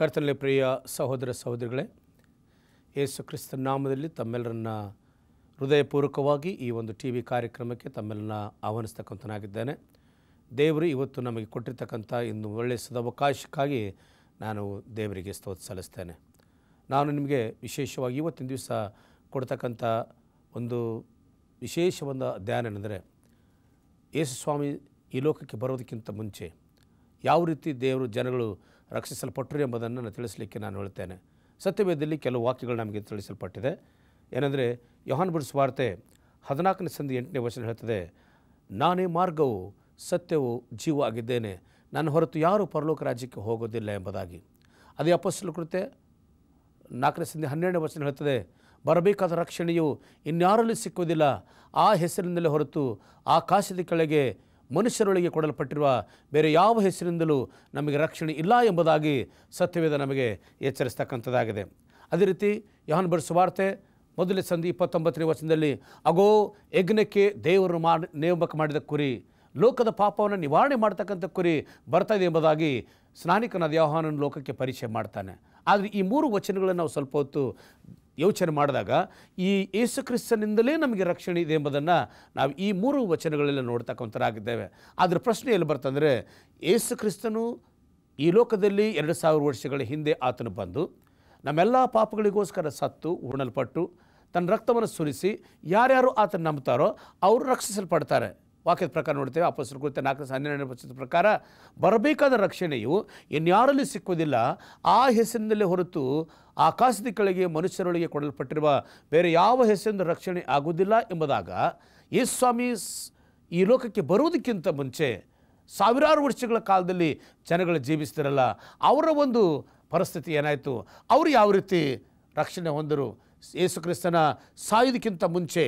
ಕರ್ತನಲ್ಲಿ ಪ್ರಿಯ ಸಹೋದರ ಸಹೋದರಿಗಳೇ, ಯೇಸು ಕ್ರಿಸ್ತನ ನಾಮದಲ್ಲಿ ತಮ್ಮೆಲ್ಲರನ್ನ ಹೃದಯಪೂರ್ವಕವಾಗಿ ಈ ಒಂದು ಟಿ ವಿ ಕಾರ್ಯಕ್ರಮಕ್ಕೆ ತಮ್ಮೆಲ್ಲರನ್ನ ಆಹ್ವಾನಿಸ್ತಕ್ಕಂಥನಾಗಿದ್ದೇನೆ. ದೇವರು ಇವತ್ತು ನಮಗೆ ಕೊಟ್ಟಿರ್ತಕ್ಕಂಥ ಇನ್ನು ಒಳ್ಳೆಯ ಸದವಕಾಶಕ್ಕಾಗಿ ನಾನು ದೇವರಿಗೆ ಸ್ತೋತ್ರ ಸಲ್ಲಿಸ್ತೇನೆ. ನಾನು ನಿಮಗೆ ವಿಶೇಷವಾಗಿ ಇವತ್ತಿನ ದಿವಸ ಕೊಡ್ತಕ್ಕಂಥ ಒಂದು ವಿಶೇಷವಾದ ಧ್ಯಾನ ಏನೆಂದರೆ, ಯೇಸು ಸ್ವಾಮಿ ಈ ಲೋಕಕ್ಕೆ ಬರೋದಕ್ಕಿಂತ ಮುಂಚೆ ಯಾವ ರೀತಿ ದೇವರು ಜನಗಳು ರಕ್ಷಿಸಲ್ಪಟ್ಟರು ಎಂಬುದನ್ನು ನಾನು ತಿಳಿಸಲಿಕ್ಕೆ ನಾನು ಹೇಳ್ತೇನೆ. ಸತ್ಯವೇದದಲ್ಲಿ ಕೆಲವು ವಾಕ್ಯಗಳು ನಮಗೆ ತಿಳಿಸಲ್ಪಟ್ಟಿದೆ. ಏನೆಂದರೆ, ಯೋಹಾನ ಬರೆದ ಸುವಾರ್ತೆ 14ನೇ ಸಂಧಿ 8ನೇ ವಚನ ಹೇಳ್ತದೆ, ನಾನೇ ಮಾರ್ಗವು ಸತ್ಯವು ಜೀವ ಆಗಿದ್ದೇನೆ, ನನ್ನ ಹೊರತು ಯಾರೂ ಪರಲೋಕ ರಾಜ್ಯಕ್ಕೆ ಹೋಗೋದಿಲ್ಲ ಎಂಬುದಾಗಿ. ಅದೇ ಅಪೊಸ್ತಲರ ಕೃತ್ಯ 4ನೇ ಸಂಧಿ 12ನೇ ವಚನ ಹೇಳ್ತದೆ, ಬರಬೇಕಾದ ರಕ್ಷಣೆಯು ಇನ್ಯಾರಲ್ಲಿ ಸಿಕ್ಕುವುದಿಲ್ಲ, ಆ ಹೆಸರಿನಲ್ಲೇ ಹೊರತು ಆಕಾಶದ ಕೆಳಗೆ ಮನುಷ್ಯರೊಳಗೆ ಕೊಡಲ್ಪಟ್ಟಿರುವ ಬೇರೆ ಯಾವ ಹೆಸರಿಂದಲೂ ನಮಗೆ ರಕ್ಷಣೆ ಇಲ್ಲ ಎಂಬುದಾಗಿ ಸತ್ಯವೇದ ನಮಗೆ ಎಚ್ಚರಿಸ್ತಕ್ಕಂಥದ್ದಾಗಿದೆ. ಅದೇ ರೀತಿ ಯೋಹಾನ ಬರೆದ ಸುವಾರ್ತೆ 1ನೇ ಸಂಧಿ 29ನೇ ವಚನದಲ್ಲಿ, ಅಗೋ ಯಜ್ಞಕ್ಕೆ ದೇವರು ನೇಮಕ ಮಾಡಿದ ಕುರಿ, ಲೋಕದ ಪಾಪವನ್ನು ನಿವಾರಣೆ ಮಾಡ್ತಕ್ಕಂಥ ಕುರಿ ಬರ್ತಾ ಇದೆ ಎಂಬುದಾಗಿ ಸ್ನಾನಿಕನಾದ ಯೋಹಾನನ ಲೋಕಕ್ಕೆ ಪರಿಚಯ ಮಾಡ್ತಾನೆ. ಆದರೆ ಈ 3 ವಚನಗಳನ್ನು ನಾವು ಸ್ವಲ್ಪ ಹೊತ್ತು ಯೋಚನೆ ಮಾಡಿದಾಗ ಈ ಯೇಸು ಕ್ರಿಸ್ತನಿಂದಲೇ ನಮಗೆ ರಕ್ಷಣೆ ಇದೆ ಎಂಬುದನ್ನು ನಾವು ಈ 3 ವಚನಗಳೆಲ್ಲ ನೋಡ್ತಕ್ಕಂಥರಾಗಿದ್ದೇವೆ. ಆದರೆ ಪ್ರಶ್ನೆ ಎಲ್ಲಿ ಬರ್ತಂದರೆ, ಯೇಸು ಕ್ರಿಸ್ತನು ಈ ಲೋಕದಲ್ಲಿ 2000 ವರ್ಷಗಳ ಹಿಂದೆ ಆತನು ಬಂದು ನಮ್ಮೆಲ್ಲ ಪಾಪಗಳಿಗೋಸ್ಕರ ಸತ್ತು ಉಣಲ್ಪಟ್ಟು ತನ್ನ ರಕ್ತವನ್ನು ಸುರಿಸಿ ಯಾರ್ಯಾರು ಆತನ ನಂಬ್ತಾರೋ ಅವರು ರಕ್ಷಿಸಲ್ಪಡ್ತಾರೆ. ವಾಕ್ಯದ ಪ್ರಕಾರ ನೋಡ್ತೇವೆ. ಅಪೊಸ್ತಲರ ಕೃತ್ಯ 4:12ನೇ ವಚನದ ಪ್ರಕಾರ, ಬರಬೇಕಾದ ರಕ್ಷಣೆಯು ಇನ್ಯಾರಲ್ಲಿ ಸಿಕ್ಕುವುದಿಲ್ಲ, ಆ ಹೆಸರಿನಲ್ಲೇ ಹೊರತು ಆಕಾಶದ ಕೆಳಗೆ ಮನುಷ್ಯರೊಳಗೆ ಕೊಡಲ್ಪಟ್ಟಿರುವ ಬೇರೆ ಯಾವ ಹೆಸರಿಂದ ರಕ್ಷಣೆ ಆಗುವುದಿಲ್ಲ ಎಂಬುದಾಗ, ಯೇಸು ಸ್ವಾಮಿ ಈ ಲೋಕಕ್ಕೆ ಬರುವುದಕ್ಕಿಂತ ಮುಂಚೆ ಸಾವಿರಾರು ವರ್ಷಗಳ ಕಾಲದಲ್ಲಿ ಜನಗಳು ಜೀವಿಸ್ತಿರಲ್ಲ, ಅವರ ಒಂದು ಪರಿಸ್ಥಿತಿ ಏನಾಯಿತು, ಅವರು ಯಾವ ರೀತಿ ರಕ್ಷಣೆ ಹೊಂದರು, ಯೇಸು ಕ್ರಿಸ್ತನ ಸಾಯೋದಕ್ಕಿಂತ ಮುಂಚೆ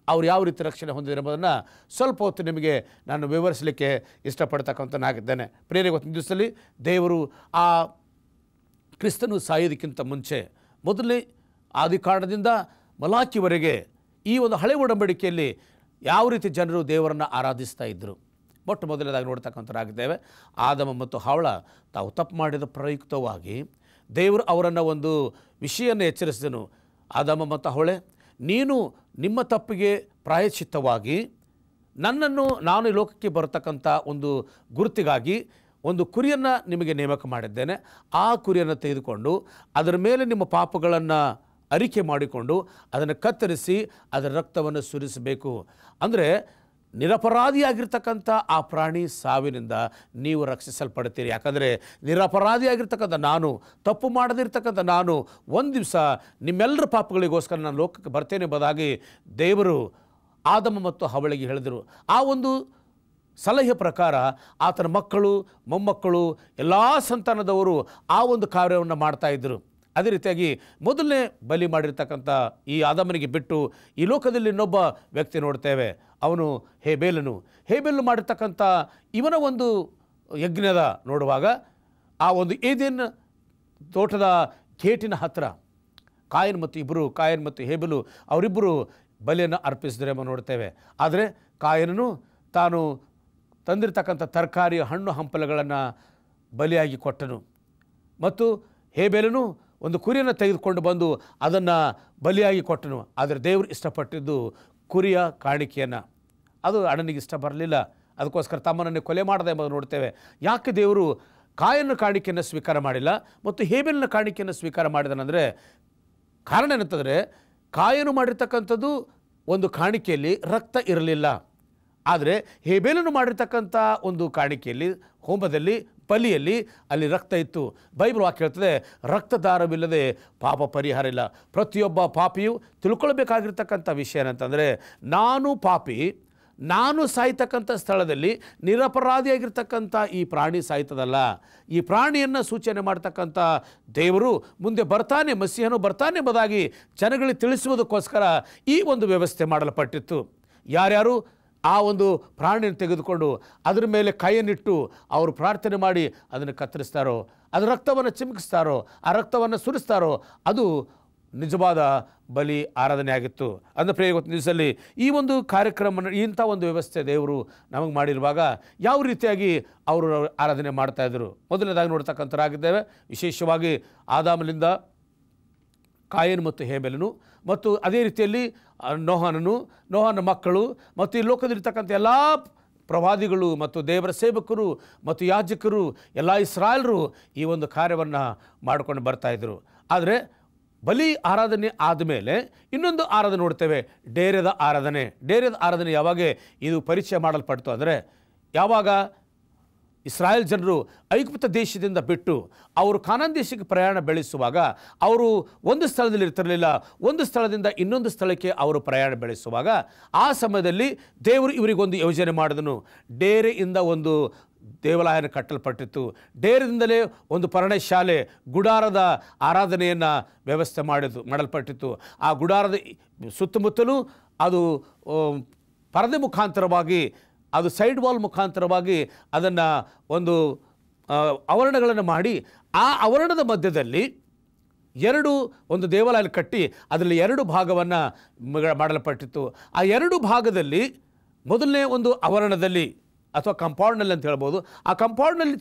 ಅವ್ರು ಯಾವ ರೀತಿ ರಕ್ಷಣೆ ಹೊಂದಿದ್ರು ಎಂಬುದನ್ನು ಸ್ವಲ್ಪ ಹೊತ್ತು ನಿಮಗೆ ನಾನು ವಿವರಿಸಲಿಕ್ಕೆ ಇಷ್ಟಪಡ್ತಕ್ಕಂಥನಾಗಿದ್ದೇನೆ. ಪ್ರಿಯರೇ, ಇವತ್ತಿನ ದಿವಸದಲ್ಲಿ ದೇವರು ಆ ಕ್ರಿಸ್ತನು ಸಾಯೋದಕ್ಕಿಂತ ಮುಂಚೆ ಮೊದಲನೇ ಆದಿಕಾಂಡದಿಂದ ಮಲಾಕಿವರೆಗೆ ಈ ಒಂದು ಹಳೆ ಒಡಂಬಡಿಕೆಯಲ್ಲಿ ಯಾವ ರೀತಿ ಜನರು ದೇವರನ್ನು ಆರಾಧಿಸ್ತಾ ಇದ್ದರು ಮೊಟ್ಟ ಮೊದಲನೇದಾಗಿ ನೋಡ್ತಕ್ಕಂಥರಾಗಿದ್ದೇವೆ. ಆದಮ ಮತ್ತು ಹವ್ವಳ ತಾವು ತಪ್ಪು ಮಾಡಿದ ಪ್ರಯುಕ್ತವಾಗಿ ದೇವರು ಅವರನ್ನು ಒಂದು ವಿಷಯವನ್ನು ಎಚ್ಚರಿಸಿದನು. ಆದಮ ಮತ್ತು ಹವ್ವಳೆ, ನೀನು ನಿಮ್ಮ ತಪ್ಪಿಗೆ ಪ್ರಾಯಶ್ಚಿತ್ತವಾಗಿ ನಾನು ಈ ಲೋಕಕ್ಕೆ ಬರತಕ್ಕಂಥ ಒಂದು ಗುರುತಿಗಾಗಿ ಒಂದು ಕುರಿಯನ್ನು ನಿಮಗೆ ನೇಮಕ ಮಾಡಿದ್ದೇನೆ. ಆ ಕುರಿಯನ್ನು ತೆಗೆದುಕೊಂಡು ಅದರ ಮೇಲೆ ನಿಮ್ಮ ಪಾಪಗಳನ್ನು ಅರಿಕೆ ಮಾಡಿಕೊಂಡು ಅದನ್ನು ಕತ್ತರಿಸಿ ಅದರ ರಕ್ತವನ್ನು ಸುರಿಸಬೇಕು. ಅಂದರೆ ನಿರಪರಾಧಿಯಾಗಿರ್ತಕ್ಕಂಥ ಆ ಪ್ರಾಣಿ ಸಾವಿನಿಂದ ನೀವು ರಕ್ಷಿಸಲ್ಪಡ್ತೀರಿ. ಯಾಕಂದರೆ ನಿರಪರಾಧಿಯಾಗಿರ್ತಕ್ಕಂಥ ನಾನು, ತಪ್ಪು ಮಾಡದಿರ್ತಕ್ಕಂಥ ನಾನು ಒಂದು ದಿವಸ ನಿಮ್ಮೆಲ್ಲರ ಪಾಪಗಳಿಗೋಸ್ಕರ ನಾನು ಲೋಕಕ್ಕೆ ಬರ್ತೇನೆ ಎಂಬುದಾಗಿ ದೇವರು ಆದಮ ಮತ್ತು ಹವ್ವಳಿಗೆ ಹೇಳಿದರು. ಆ ಒಂದು ಸಲಹೆ ಪ್ರಕಾರ ಆತನ ಮಕ್ಕಳು, ಮೊಮ್ಮಕ್ಕಳು, ಎಲ್ಲ ಸಂತಾನದವರು ಆ ಒಂದು ಕಾರ್ಯವನ್ನು ಮಾಡ್ತಾಯಿದ್ದರು. ಅದೇ ರೀತಿಯಾಗಿ ಮೊದಲನೇ ಬಲಿ ಮಾಡಿರ್ತಕ್ಕಂಥ ಈ ಆದಮನಿಗೆ ಬಿಟ್ಟು ಈ ಲೋಕದಲ್ಲಿ ಇನ್ನೊಬ್ಬ ವ್ಯಕ್ತಿ ನೋಡ್ತೇವೆ, ಅವನು ಹೇಬೇಲನು ಮಾಡಿರ್ತಕ್ಕಂಥ ಇವನ ಒಂದು ಯಜ್ಞದ ನೋಡುವಾಗ ಆ ಒಂದು ಏದೇನ್ ತೋಟದ ಗೇಟಿನ ಹತ್ತಿರ ಕಾಯನ್ ಮತ್ತು ಹೇಬೇಲು ಅವರಿಬ್ಬರು ಬಲಿಯನ್ನು ಅರ್ಪಿಸಿದರೆ ಎಂಬ ನೋಡ್ತೇವೆ. ಆದರೆ ಕಾಯನನು ತಾನು ತಂದಿರತಕ್ಕಂಥ ತರಕಾರಿ, ಹಣ್ಣು ಹಂಪಲುಗಳನ್ನು ಬಲಿಯಾಗಿ ಕೊಟ್ಟನು ಮತ್ತು ಹೇಬೇಲನು ಒಂದು ಕುರಿಯನ್ನು ತೆಗೆದುಕೊಂಡು ಬಂದು ಅದನ್ನು ಬಲಿಯಾಗಿ ಕೊಟ್ಟನು. ಆದರೆ ದೇವರು ಇಷ್ಟಪಟ್ಟಿದ್ದು ಕುರಿಯ ಕಾಣಿಕೆಯನ್ನು. ಅದು ಅಣ್ಣನಿಗೆ ಇಷ್ಟ ಬರಲಿಲ್ಲ, ಅದಕ್ಕೋಸ್ಕರ ತಮ್ಮನನ್ನೇ ಕೊಲೆ ಮಾಡದೆ ಎಂಬುದು ನೋಡ್ತೇವೆ. ಯಾಕೆ ದೇವರು ಕಾಯನ ಕಾಣಿಕೆಯನ್ನು ಸ್ವೀಕಾರ ಮಾಡಿಲ್ಲ ಮತ್ತು ಹೇಬೇಲನ ಕಾಣಿಕೆಯನ್ನು ಸ್ವೀಕಾರ ಮಾಡಿದನೆಂದರೆ, ಕಾರಣ ಏನಂತಂದರೆ, ಕಾಯನು ಮಾಡಿರ್ತಕ್ಕಂಥದ್ದು ಒಂದು ಕಾಣಿಕೆಯಲ್ಲಿ ರಕ್ತ ಇರಲಿಲ್ಲ, ಆದರೆ ಹೇಬೇಲನು ಮಾಡಿರ್ತಕ್ಕಂಥ ಒಂದು ಕಾಣಿಕೆಯಲ್ಲಿ, ಹೋಮದಲ್ಲಿ, ಬಲಿಯಲ್ಲಿ ಅಲ್ಲಿ ರಕ್ತ ಇತ್ತು. ಬೈಬಲ್ ವಾಕ್ಯ ಹೇಳ್ತದೆ, ರಕ್ತದಾರವಿಲ್ಲದೆ ಪಾಪ ಪರಿಹಾರ ಇಲ್ಲ. ಪ್ರತಿಯೊಬ್ಬ ಪಾಪಿಯು ತಿಳ್ಕೊಳ್ಬೇಕಾಗಿರ್ತಕ್ಕಂಥ ವಿಷಯ ಏನಂತಂದರೆ, ನಾನು ಪಾಪಿ, ನಾನು ಸಾಯ್ತಕ್ಕಂಥ ಸ್ಥಳದಲ್ಲಿ ನಿರಪರಾಧಿಯಾಗಿರ್ತಕ್ಕಂಥ ಈ ಪ್ರಾಣಿ ಸಾಯ್ತದಲ್ಲ, ಈ ಪ್ರಾಣಿಯನ್ನು ಸೂಚನೆ ಮಾಡ್ತಕ್ಕಂಥ ದೇವರು ಮುಂದೆ ಬರ್ತಾನೆ, ಮಸಿಹನು ಬರ್ತಾನೆ ಎಂಬುದಾಗಿ ಜನಗಳಿಗೆ ತಿಳಿಸುವುದಕ್ಕೋಸ್ಕರ ಈ ಒಂದು ವ್ಯವಸ್ಥೆ ಮಾಡಲ್ಪಟ್ಟಿತ್ತು. ಯಾರ್ಯಾರು ಆ ಒಂದು ಪ್ರಾಣಿಯನ್ನು ತೆಗೆದುಕೊಂಡು ಅದರ ಮೇಲೆ ಕೈಯನ್ನಿಟ್ಟು ಅವರು ಪ್ರಾರ್ಥನೆ ಮಾಡಿ ಅದನ್ನು ಕತ್ತರಿಸ್ತಾರೋ, ಅದರ ರಕ್ತವನ್ನು ಚಿಮುಕಿಸ್ತಾರೋ, ಆ ರಕ್ತವನ್ನು ಸುರಿಸ್ತಾರೋ, ಅದು ನಿಜವಾದ ಬಲಿ ಆರಾಧನೆ ಆಗಿತ್ತು. ಅಂದರೆ ಪ್ರಿಯ ಇವತ್ತು ದಿವಸದಲ್ಲಿ ಈ ಒಂದು ಕಾರ್ಯಕ್ರಮ, ಇಂಥ ಒಂದು ವ್ಯವಸ್ಥೆ ದೇವರು ನಮಗೆ ಮಾಡಿರುವಾಗ ಯಾವ ರೀತಿಯಾಗಿ ಅವರು ಆರಾಧನೆ ಮಾಡ್ತಾಯಿದ್ರು ಮೊದಲನೇದಾಗಿ ನೋಡ್ತಕ್ಕಂಥರಾಗಿದ್ದೇವೆ. ವಿಶೇಷವಾಗಿ ಆದಾಮನಿಂದ ಕಾಯನ್ ಮತ್ತು ಹೇಬೆಲನು, ಮತ್ತು ಅದೇ ರೀತಿಯಲ್ಲಿ ನೋಹನ ಮಕ್ಕಳು, ಮತ್ತು ಈ ಲೋಕದಲ್ಲಿರ್ತಕ್ಕಂಥ ಎಲ್ಲ ಪ್ರವಾದಿಗಳು ಮತ್ತು ದೇವರ ಸೇವಕರು ಮತ್ತು ಯಾಜಕರು ಎಲ್ಲ ಇಸ್ರಾಯೇಲರು ಈ ಒಂದು ಕಾರ್ಯವನ್ನು ಮಾಡಿಕೊಂಡು ಬರ್ತಾಯಿದ್ರು. ಆದರೆ ಬಲಿ ಆರಾಧನೆ ಆದಮೇಲೆ ಇನ್ನೊಂದು ಆರಾಧನೆ ನೋಡ್ತೇವೆ, ಡೇರೆದ ಆರಾಧನೆ. ಡೇರೆದ ಆರಾಧನೆ ಯಾವಾಗ ಇದು ಪರಿಚಯ ಮಾಡಲ್ಪಡ್ತು ಅಂದರೆ, ಯಾವಾಗ ಇಸ್ರಾಯೇಲ್ ಜನರು ಐಗುಪ್ತ ದೇಶದಿಂದ ಬಿಟ್ಟು ಅವರು ಕಾನಾನ್ ದೇಶಕ್ಕೆ ಪ್ರಯಾಣ ಬೆಳೆಸುವಾಗ ಅವರು ಒಂದು ಸ್ಥಳದಲ್ಲಿ ಇರ್ತಿರಲಿಲ್ಲ, ಒಂದು ಸ್ಥಳದಿಂದ ಇನ್ನೊಂದು ಸ್ಥಳಕ್ಕೆ ಅವರು ಪ್ರಯಾಣ ಬೆಳೆಸುವಾಗ ಆ ಸಮಯದಲ್ಲಿ ದೇವರು ಇವರಿಗೊಂದು ಯೋಜನೆ ಮಾಡಿದನು. ಡೇರೆಯಿಂದ ಒಂದು ದೇವಾಲಯನ ಕಟ್ಟಲ್ಪಟ್ಟಿತ್ತು. ಡೇರದಿಂದಲೇ ಒಂದು ಪರ್ಣಶಾಲೆ, ಗುಡಾರದ ಆರಾಧನೆಯನ್ನು ವ್ಯವಸ್ಥೆ ಮಾಡಲ್ಪಟ್ಟಿತ್ತು. ಆ ಗುಡಾರದ ಸುತ್ತಮುತ್ತಲೂ ಅದು ಪರದೆ ಮುಖಾಂತರವಾಗಿ, ಅದು ಸೈಡ್ ವಾಲ್ ಮುಖಾಂತರವಾಗಿ ಅದನ್ನು ಆವರಣಗಳನ್ನು ಮಾಡಿ, ಆ ಆವರಣದ ಮಧ್ಯದಲ್ಲಿ ಒಂದು ದೇವಾಲಯ ಕಟ್ಟಿ ಅದರಲ್ಲಿ 2 ಭಾಗವನ್ನು ಮಾಡಲ್ಪಟ್ಟಿತ್ತು. ಆ 2 ಭಾಗದಲ್ಲಿ ಮೊದಲನೇ ಒಂದು ಆವರಣದಲ್ಲಿ ಅಥವಾ ಕಂಪೌಂಡ್ನಲ್ಲಿ ಅಂತ ಹೇಳ್ಬೋದು, ಆ ಕಂಪೌಂಡ್ನಲ್ಲಿ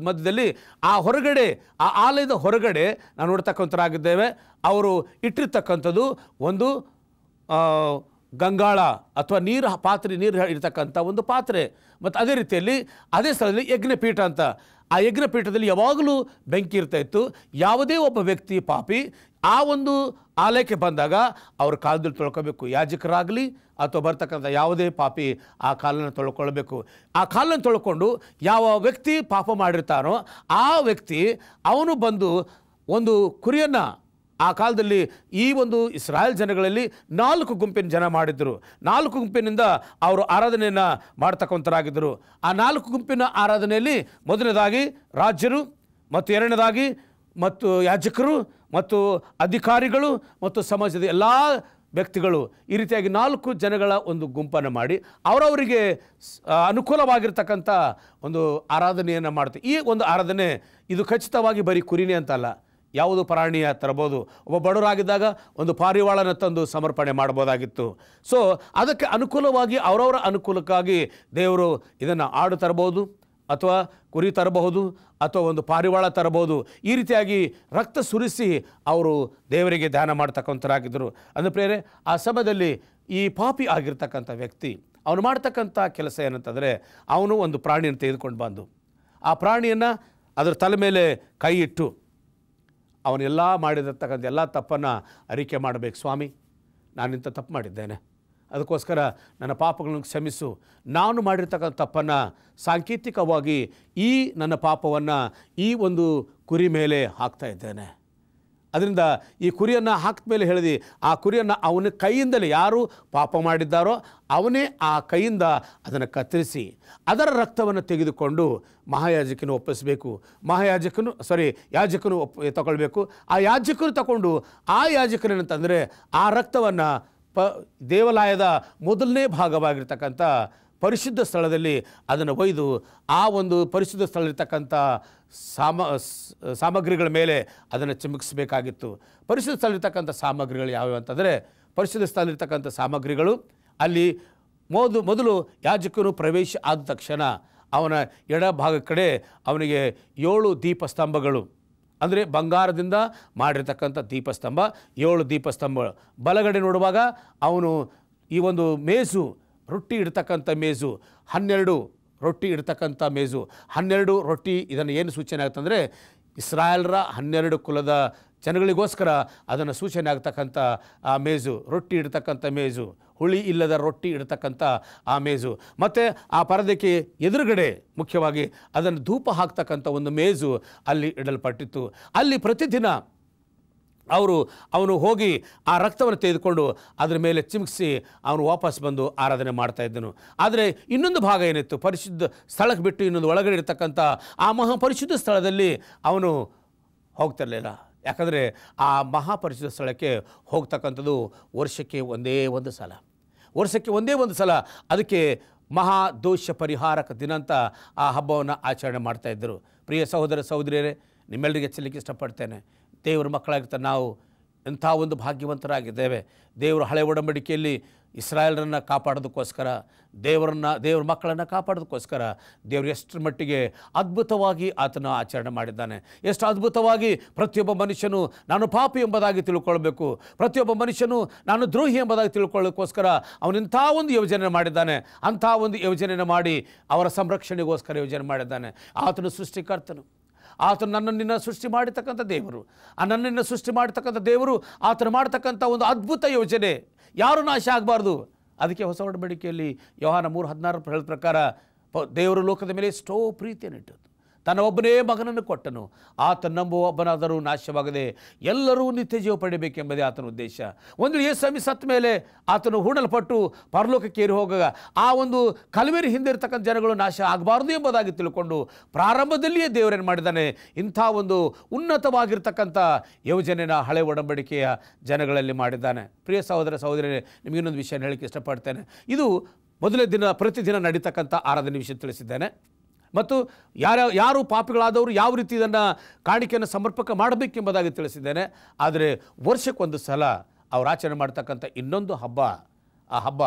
ಮಧ್ಯದಲ್ಲಿ ಆ ಹೊರಗಡೆ, ಆ ಆಲಯದ ಹೊರಗಡೆ ನಾವು ನೋಡ್ತಕ್ಕಂಥರಾಗಿದ್ದೇವೆ, ಅವರು ಇಟ್ಟಿರ್ತಕ್ಕಂಥದ್ದು ಒಂದು ಗಂಗಾಳ ಅಥವಾ ನೀರು ಇರ್ತಕ್ಕಂಥ ಒಂದು ಪಾತ್ರೆ. ಮತ್ತು ಅದೇ ರೀತಿಯಲ್ಲಿ ಅದೇ ಸ್ಥಳದಲ್ಲಿ ಯಜ್ಞಪೀಠ ಅಂತ, ಆ ಯಜ್ಞಪೀಠದಲ್ಲಿ ಯಾವಾಗಲೂ ಬೆಂಕಿ ಇರ್ತಾಯಿತ್ತು. ಯಾವುದೇ ಒಬ್ಬ ವ್ಯಕ್ತಿ ಪಾಪಿ ಆ ಒಂದು ಆಲಯಕ್ಕೆ ಬಂದಾಗ ಅವ್ರ ಕಾಲದಲ್ಲಿ ತೊಳ್ಕೊಬೇಕು. ಯಾಜಕರಾಗಲಿ ಅಥವಾ ಬರ್ತಕ್ಕಂಥ ಯಾವುದೇ ಪಾಪಿ ಆ ಕಾಲನ್ನು ತೊಳ್ಕೊಳ್ಬೇಕು. ಆ ಕಾಲನ್ನು ತೊಳ್ಕೊಂಡು ಯಾವ ವ್ಯಕ್ತಿ ಪಾಪ ಮಾಡಿರ್ತಾನೋ ಆ ವ್ಯಕ್ತಿ ಅವನು ಬಂದು ಒಂದು ಕುರಿಯನ್ನು, ಆ ಕಾಲದಲ್ಲಿ ಈ ಒಂದು ಇಸ್ರಾಯೇಲ್ ಜನಗಳಲ್ಲಿ 4 ಗುಂಪಿನ ಜನ ಮಾಡಿದ್ದರು. 4 ಗುಂಪಿನಿಂದ ಅವರು ಆರಾಧನೆಯನ್ನು ಮಾಡ್ತಕ್ಕಂಥರಾಗಿದ್ದರು. ಆ 4 ಗುಂಪಿನ ಆರಾಧನೆಯಲ್ಲಿ ಮೊದಲನೇದಾಗಿ ರಾಜ್ಯರು, ಮತ್ತು ಎರಡನೇದಾಗಿ ಮತ್ತು ಯಾಜಕರು, ಮತ್ತು ಅಧಿಕಾರಿಗಳು, ಮತ್ತು ಸಮಾಜದ ಎಲ್ಲ ವ್ಯಕ್ತಿಗಳು, ಈ ರೀತಿಯಾಗಿ 4 ಜನಗಳ ಒಂದು ಗುಂಪನ್ನು ಮಾಡಿ ಅವರವರಿಗೆ ಅನುಕೂಲವಾಗಿರ್ತಕ್ಕಂಥ ಒಂದು ಆರಾಧನೆಯನ್ನು ಮಾಡ್ತಾರೆ. ಈ ಒಂದು ಆರಾಧನೆ ಇದು ಖಚಿತವಾಗಿ ಬರೀ ಕುರಿನೇ ಅಂತಲ್ಲ, ಯಾವುದು ಪ್ರಾಣಿಯ ತರಬಹುದು. ಒಬ್ಬ ಬಡವರಾಗಿದ್ದಾಗ ಒಂದು ಪಾರಿವಾಳನ ತಂದು ಸಮರ್ಪಣೆ ಮಾಡ್ಬೋದಾಗಿತ್ತು. ಸೊ ಅದಕ್ಕೆ ಅನುಕೂಲವಾಗಿ ಅವರವರ ಅನುಕೂಲಕ್ಕಾಗಿ ದೇವರು ಇದನ್ನು ಆಡು ತರಬಹುದು, ಅಥವಾ ಕುರಿ ತರಬಹುದು, ಅಥವಾ ಒಂದು ಪಾರಿವಾಳ ತರಬಹುದು. ಈ ರೀತಿಯಾಗಿ ರಕ್ತ ಸುರಿಸಿ ಅವರು ದೇವರಿಗೆ ಧ್ಯಾನ ಮಾಡ್ತಕ್ಕಂಥರಾಗಿದ್ದರು. ಅಂದರೆ ಪ್ರೇರೆ, ಆ ಸಮಯದಲ್ಲಿ ಈ ಪಾಪಿ ಆಗಿರ್ತಕ್ಕಂಥ ವ್ಯಕ್ತಿ ಅವನು ಮಾಡ್ತಕ್ಕಂಥ ಕೆಲಸ ಏನಂತಂದರೆ, ಅವನು ಒಂದು ಪ್ರಾಣಿಯನ್ನು ತೆಗೆದುಕೊಂಡು ಬಂದು ಆ ಪ್ರಾಣಿಯನ್ನು ಅದರ ತಲೆ ಮೇಲೆ ಕೈ ಇಟ್ಟು ಅವನೆಲ್ಲ ಮಾಡಿರತಕ್ಕಂಥ ಎಲ್ಲ ತಪ್ಪನ್ನು ಅರಿಕೆ ಮಾಡಬೇಕು. ಸ್ವಾಮಿ, ನಾನಿಂಥ ತಪ್ಪು ಮಾಡಿದ್ದೇನೆ, ಅದಕ್ಕೋಸ್ಕರ ನನ್ನ ಪಾಪಗಳನ್ನು ಕ್ಷಮಿಸು. ನಾನು ಮಾಡಿರ್ತಕ್ಕಂಥ ತಪ್ಪನ್ನು ಸಾಂಕೇತಿಕವಾಗಿ ಈ ನನ್ನ ಪಾಪವನ್ನು ಈ ಒಂದು ಕುರಿ ಮೇಲೆ ಹಾಕ್ತಾ ಇದ್ದೇನೆ. ಅದರಿಂದ ಈ ಕುರಿಯನ್ನು ಹಾಕಿದ ಮೇಲೆ ಹೇಳಿದೆ, ಆ ಕುರಿಯನ್ನು ಅವನ ಕೈಯಿಂದಲೇ ಯಾರು ಪಾಪ ಮಾಡಿದ್ದಾರೋ ಅವನೇ ಆ ಕೈಯಿಂದ ಅದನ್ನು ಕತ್ತರಿಸಿ ಅದರ ರಕ್ತವನ್ನು ತೆಗೆದುಕೊಂಡು ಮಹಾಯಾಜಕನು ಒಪ್ಪಿಸಬೇಕು. ಯಾಜಕನು ತಗೊಳ್ಬೇಕು. ಆ ಯಾಜಕರು ತಗೊಂಡು ಆ ಯಾಜಕನೇನಂತಂದರೆ ಆ ರಕ್ತವನ್ನು ದೇವಾಲಯದ ಮೊದಲನೇ ಭಾಗವಾಗಿರ್ತಕ್ಕಂಥ ಪರಿಶುದ್ಧ ಸ್ಥಳದಲ್ಲಿ ಅದನ್ನು ಒಯ್ದು ಆ ಒಂದು ಪರಿಶುದ್ಧ ಸ್ಥಳದಲ್ಲಿರ್ತಕ್ಕಂಥ ಸಾಮಗ್ರಿಗಳ ಮೇಲೆ ಅದನ್ನು ಚಿಮುಕಿಸಬೇಕಾಗಿತ್ತು. ಪರಿಶುದ್ಧ ಸ್ಥಳದಲ್ಲಿರ್ತಕ್ಕಂಥ ಸಾಮಗ್ರಿಗಳು ಯಾವ್ಯಾವ ಅಂತಂದರೆ, ಪರಿಶುದ್ಧ ಸ್ಥಳದಲ್ಲಿರ್ತಕ್ಕಂಥ ಸಾಮಗ್ರಿಗಳು ಅಲ್ಲಿ ಮೊದಲು ಯಾಜಕನು ಪ್ರವೇಶ ಆದ ತಕ್ಷಣ ಅವನ ಎಡಭಾಗ ಕಡೆ ಅವನಿಗೆ 7 ದೀಪಸ್ತಂಭಗಳು, ಅಂದರೆ ಬಂಗಾರದಿಂದ ಮಾಡಿರ್ತಕ್ಕಂಥ ದೀಪಸ್ತಂಭ, 7 ದೀಪಸ್ತಂಭಗಳು. ಬಲಗಡೆ ನೋಡುವಾಗ ಅವನು ಈ ಒಂದು ಮೇಜು, ರೊಟ್ಟಿ ಇಡ್ತಕ್ಕಂಥ ಮೇಜು, 12 ರೊಟ್ಟಿ ಇಡ್ತಕ್ಕಂಥ ಮೇಜು. 12 ರೊಟ್ಟಿ ಇದನ್ನು ಏನು ಸೂಚನೆ ಆಗುತ್ತಂದರೆ, ಇಸ್ರಾಯೇಲರ 12 ಕುಲದ ಜನಗಳಿಗೋಸ್ಕರ ಅದನ್ನು ಸೂಚನೆ ಆಗ್ತಕ್ಕಂಥ ಆ ಮೇಜು, ರೊಟ್ಟಿ ಇಡ್ತಕ್ಕಂಥ ಮೇಜು, ಹುಳಿ ಇಲ್ಲದ ರೊಟ್ಟಿ ಇಡ್ತಕ್ಕಂಥ ಆ ಮೇಜು. ಮತ್ತು ಆ ಪರದೆಗೆ ಎದುರುಗಡೆ ಮುಖ್ಯವಾಗಿ ಅದನ್ನು ಧೂಪ ಹಾಕ್ತಕ್ಕಂಥ ಒಂದು ಮೇಜು ಅಲ್ಲಿ ಇಡಲ್ಪಟ್ಟಿತ್ತು. ಅಲ್ಲಿ ಪ್ರತಿದಿನ ಅವನು ಹೋಗಿ ಆ ರಕ್ತವನ್ನು ತೆಗೆದುಕೊಂಡು ಅದರ ಮೇಲೆ ಚಿಮುಕಿಸಿ ಅವನು ವಾಪಸ್ ಬಂದು ಆರಾಧನೆ ಮಾಡ್ತಾ ಇದ್ದನು. ಆದರೆ ಇನ್ನೊಂದು ಭಾಗ ಏನಿತ್ತು, ಪರಿಶುದ್ಧ ಸ್ಥಳಕ್ಕೆ ಬಿಟ್ಟು ಇನ್ನೊಂದು ಒಳಗಡೆ ಇರತಕ್ಕಂಥ ಆ ಮಹಾಪರಿಶುದ್ಧ ಸ್ಥಳದಲ್ಲಿ ಅವನು ಹೋಗ್ತಿರಲಿಲ್ಲ. ಯಾಕಂದರೆ ಆ ಮಹಾಪರಿಶುದ್ಧ ಸ್ಥಳಕ್ಕೆ ಹೋಗ್ತಕ್ಕಂಥದ್ದು ವರ್ಷಕ್ಕೆ ಒಂದೇ ಒಂದು ಸಲ. ಅದಕ್ಕೆ ಮಹಾದೋಷ ಪರಿಹಾರಕ ದಿನ ಅಂತ ಆ ಹಬ್ಬವನ್ನು ಆಚರಣೆ ಮಾಡ್ತಾಯಿದ್ದರು. ಪ್ರಿಯ ಸಹೋದರ ಸಹೋದರಿಯರೇ, ನಿಮ್ಮೆಲ್ಲರಿಗೆ ಎಚ್ಚಲಿಕ್ಕೆ ಇಷ್ಟಪಡ್ತೇನೆ. ದೇವರ ಮಕ್ಕಳಾಗಿರ್ತಾರೆ ನಾವು ಎಂಥ ಒಂದು ಭಾಗ್ಯವಂತರಾಗಿದ್ದೇವೆ. ದೇವರು ಹಳೆ ಒಡಂಬಡಿಕೆಯಲ್ಲಿ ಇಸ್ರಾಯೇಲರನ್ನು ಕಾಪಾಡೋದಕ್ಕೋಸ್ಕರ, ದೇವರ ಮಕ್ಕಳನ್ನು ಕಾಪಾಡೋದಕ್ಕೋಸ್ಕರ ದೇವರು ಎಷ್ಟರ ಮಟ್ಟಿಗೆ ಅದ್ಭುತವಾಗಿ ಆತನ ಆಚರಣೆ ಮಾಡಿದ್ದಾನೆ. ಎಷ್ಟು ಅದ್ಭುತವಾಗಿ ಪ್ರತಿಯೊಬ್ಬ ಮನುಷ್ಯನು ನಾನು ಪಾಪಿ ಎಂಬುದಾಗಿ ತಿಳ್ಕೊಳ್ಬೇಕು, ಪ್ರತಿಯೊಬ್ಬ ಮನುಷ್ಯನು ನಾನು ದ್ರೋಹಿ ಎಂಬುದಾಗಿ ತಿಳ್ಕೊಳ್ಳೋಕ್ಕೋಸ್ಕರ ಅವನಿಂಥ ಒಂದು ಯೋಜನೆ ಮಾಡಿದ್ದಾನೆ. ಅಂಥ ಒಂದು ಯೋಜನೆಯನ್ನು ಮಾಡಿ ಅವರ ಸಂರಕ್ಷಣೆಗೋಸ್ಕರ ಯೋಜನೆ ಮಾಡಿದ್ದಾನೆ. ಆತನು ಸೃಷ್ಟಿಕರ್ತನು. ಆತನು ನನ್ನನ್ನು ಸೃಷ್ಟಿ ಮಾಡಿರ್ತಕ್ಕಂಥ ದೇವರು, ಆ ನನ್ನನ್ನು ಸೃಷ್ಟಿ ಮಾಡಿರ್ತಕ್ಕಂಥ ದೇವರು ಆತನು ಮಾಡ್ತಕ್ಕಂಥ ಒಂದು ಅದ್ಭುತ ಯೋಜನೆ ಯಾರೂ ನಾಶ ಆಗಬಾರ್ದು. ಅದಕ್ಕೆ ಹೊಸ ಒಡಂಬಡಿಕೆಯಲ್ಲಿ ಯೋಹಾನ 3:16 ಹೇಳಿದ ಪ್ರಕಾರ ದೇವರು ಲೋಕದ ಮೇಲೆ ಎಷ್ಟೋ ಪ್ರೀತಿಯನ್ನಿಟ್ಟದ್ದು, ತನ್ನ ಒಬ್ಬನೇ ಮಗನನ್ನು ಕೊಟ್ಟನು, ಆತ ನಂಬುವ ಒಬ್ಬನಾದರೂ ನಾಶವಾಗದೆ ಎಲ್ಲರೂ ನಿತ್ಯ ಜೀವ ಪಡೆಯಬೇಕೆಂಬುದೇ ಆತನ ಉದ್ದೇಶ. ಒಂದು ಯೇಸು ಸತ್ತ ಮೇಲೆ ಆತನು ಹೂಣಲ್ಪಟ್ಟು ಪರಲೋಕಕ್ಕೆ ಏರಿ ಹೋಗಾಗ ಆ ಒಂದು ಕಲ್ವೇರಿ ಹಿಂದೆ ಇರತಕ್ಕಂಥ ಜನಗಳು ನಾಶ ಆಗಬಾರ್ದು ಎಂಬುದಾಗಿ ತಿಳ್ಕೊಂಡು ಪ್ರಾರಂಭದಲ್ಲಿಯೇ ದೇವರೇನು ಮಾಡಿದ್ದಾನೆ, ಇಂಥ ಒಂದು ಉನ್ನತವಾಗಿರ್ತಕ್ಕಂಥ ಯೋಜನೆನ ಹಳೆ ಒಡಂಬಡಿಕೆಯ ಜನಗಳಲ್ಲಿ ಮಾಡಿದ್ದಾನೆ. ಪ್ರಿಯ ಸಹೋದರ ಸಹೋದರರೇ, ನಿಮಗೆ ಇನ್ನೊಂದು ವಿಷಯ ಹೇಳಲಿಕ್ಕೆ ಇಷ್ಟಪಡ್ತೇನೆ. ಇದು ಮೊದಲನೇ ದಿನ ಪ್ರತಿದಿನ ನಡೀತಕ್ಕಂಥ ಆರಾಧನೆ ವಿಷಯ ತಿಳಿಸಿದ್ದೇನೆ. ಮತ್ತು ಯಾರು ಪಾಪಿಗಳಾದವರು ಯಾವ ರೀತಿ ಇದನ್ನು ಕಾಣಿಕೆಯನ್ನು ಸಮರ್ಪಕ ಮಾಡಬೇಕೆಂಬುದಾಗಿ ತಿಳಿಸಿದ್ದೇನೆ. ಆದರೆ ವರ್ಷಕ್ಕೊಂದು ಸಲ ಅವರು ಆಚರಣೆ ಮಾಡ್ತಕ್ಕಂಥ ಇನ್ನೊಂದು ಹಬ್ಬ, ಆ ಹಬ್ಬ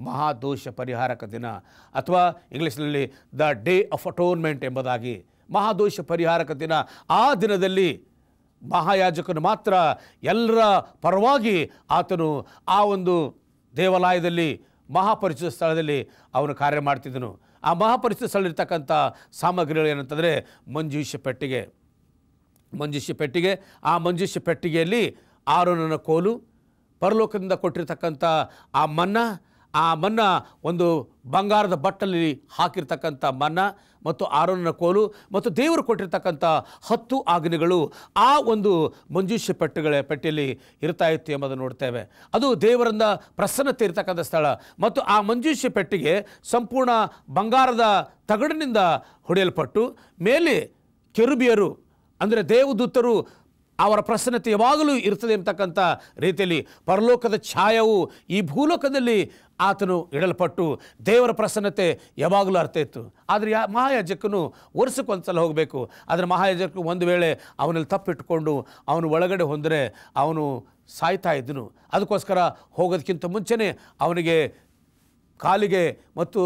ಮಹಾದೋಷ ಪರಿಹಾರಕ ದಿನ, ಅಥವಾ ಇಂಗ್ಲೀಷ್ನಲ್ಲಿ ದ ಡೇ ಆಫ್ ಅಟೋನ್ಮೆಂಟ್ ಎಂಬುದಾಗಿ ಮಹಾದೋಷ ಪರಿಹಾರಕ ದಿನ. ಆ ದಿನದಲ್ಲಿ ಮಹಾಯಾಜಕನು ಮಾತ್ರ ಎಲ್ಲರ ಪರವಾಗಿ ಆತನು ಆ ಒಂದು ದೇವಾಲಯದಲ್ಲಿ ಮಹಾಪರಿಶುದ್ಧ ಸ್ಥಳದಲ್ಲಿ ಅವನು ಕಾರ್ಯ ಮಾಡ್ತಿದ್ದನು. ಆ ಮಹಾಪರಿಶುದ್ಧ ಸ್ಥಳದಲ್ಲಿರ್ತಕ್ಕಂಥ ಸಾಮಗ್ರಿಗಳು ಏನಂತಂದರೆ ಮಂಜೂಷ ಪೆಟ್ಟಿಗೆ. ಆ ಮಂಜೂಷ ಪೆಟ್ಟಿಗೆಯಲ್ಲಿ ಆರೋನನ ಕೋಲು, ಪರಲೋಕದಿಂದ ಕೊಟ್ಟಿರ್ತಕ್ಕಂಥ ಆ ಮನ್ನ ಒಂದು ಬಂಗಾರದ ಬಟ್ಟಲಲ್ಲಿ ಹಾಕಿರ್ತಕ್ಕಂಥ ಮನ್ನ, ಮತ್ತು ಆರೋನನ ಕೋಲು, ಮತ್ತು ದೇವರು ಕೊಟ್ಟಿರ್ತಕ್ಕಂಥ 10 ಆಜ್ಞೆಗಳು ಆ ಒಂದು ಮಂಜೂಷ ಪೆಟ್ಟಿಯಲ್ಲಿ ಇರ್ತಾ ಇತ್ತು ಎಂಬುದನ್ನು ನೋಡ್ತೇವೆ. ಅದು ದೇವರಿಂದ ಪ್ರಸನ್ನತೆ ಇರತಕ್ಕಂಥ ಸ್ಥಳ. ಮತ್ತು ಆ ಮಂಜೂಷ ಪೆಟ್ಟಿಗೆ ಸಂಪೂರ್ಣ ಬಂಗಾರದ ತಗಡಿನಿಂದ ಹೊಡೆಯಲ್ಪಟ್ಟು ಮೇಲೆ ಕೆರುಬಿಯರು ಅಂದರೆ ದೇವದೂತರು ಅವರ ಪ್ರಸನ್ನತೆ ಯಾವಾಗಲೂ ಇರ್ತದೆ ಎಂಬತಕ್ಕಂಥ ರೀತಿಯಲ್ಲಿ ಪರಲೋಕದ ಛಾಯವು ಈ ಭೂಲೋಕದಲ್ಲಿ ಆತನು ಇಡಲ್ಪಟ್ಟು ದೇವರ ಪ್ರಸನ್ನತೆ ಯಾವಾಗಲೂ ಅರ್ಥ ಇತ್ತು. ಆದರೆ ಮಹಾಯಾಜಕನು ವರ್ಷಕ್ಕೊಂದು ಸಲ ಹೋಗಬೇಕು. ಆದರೆ ಮಹಾಯಾಜಕನು ಒಂದು ವೇಳೆ ಅವನಲ್ಲಿ ತಪ್ಪಿಟ್ಟುಕೊಂಡು ಅವನು ಒಳಗಡೆ ಹೊಂದರೆ ಅವನು ಸಾಯ್ತಾ ಇದ್ದನು. ಅದಕ್ಕೋಸ್ಕರ ಹೋಗೋದಕ್ಕಿಂತ ಮುಂಚೆನೇ ಅವನಿಗೆ ಕಾಲಿಗೆ ಮತ್ತು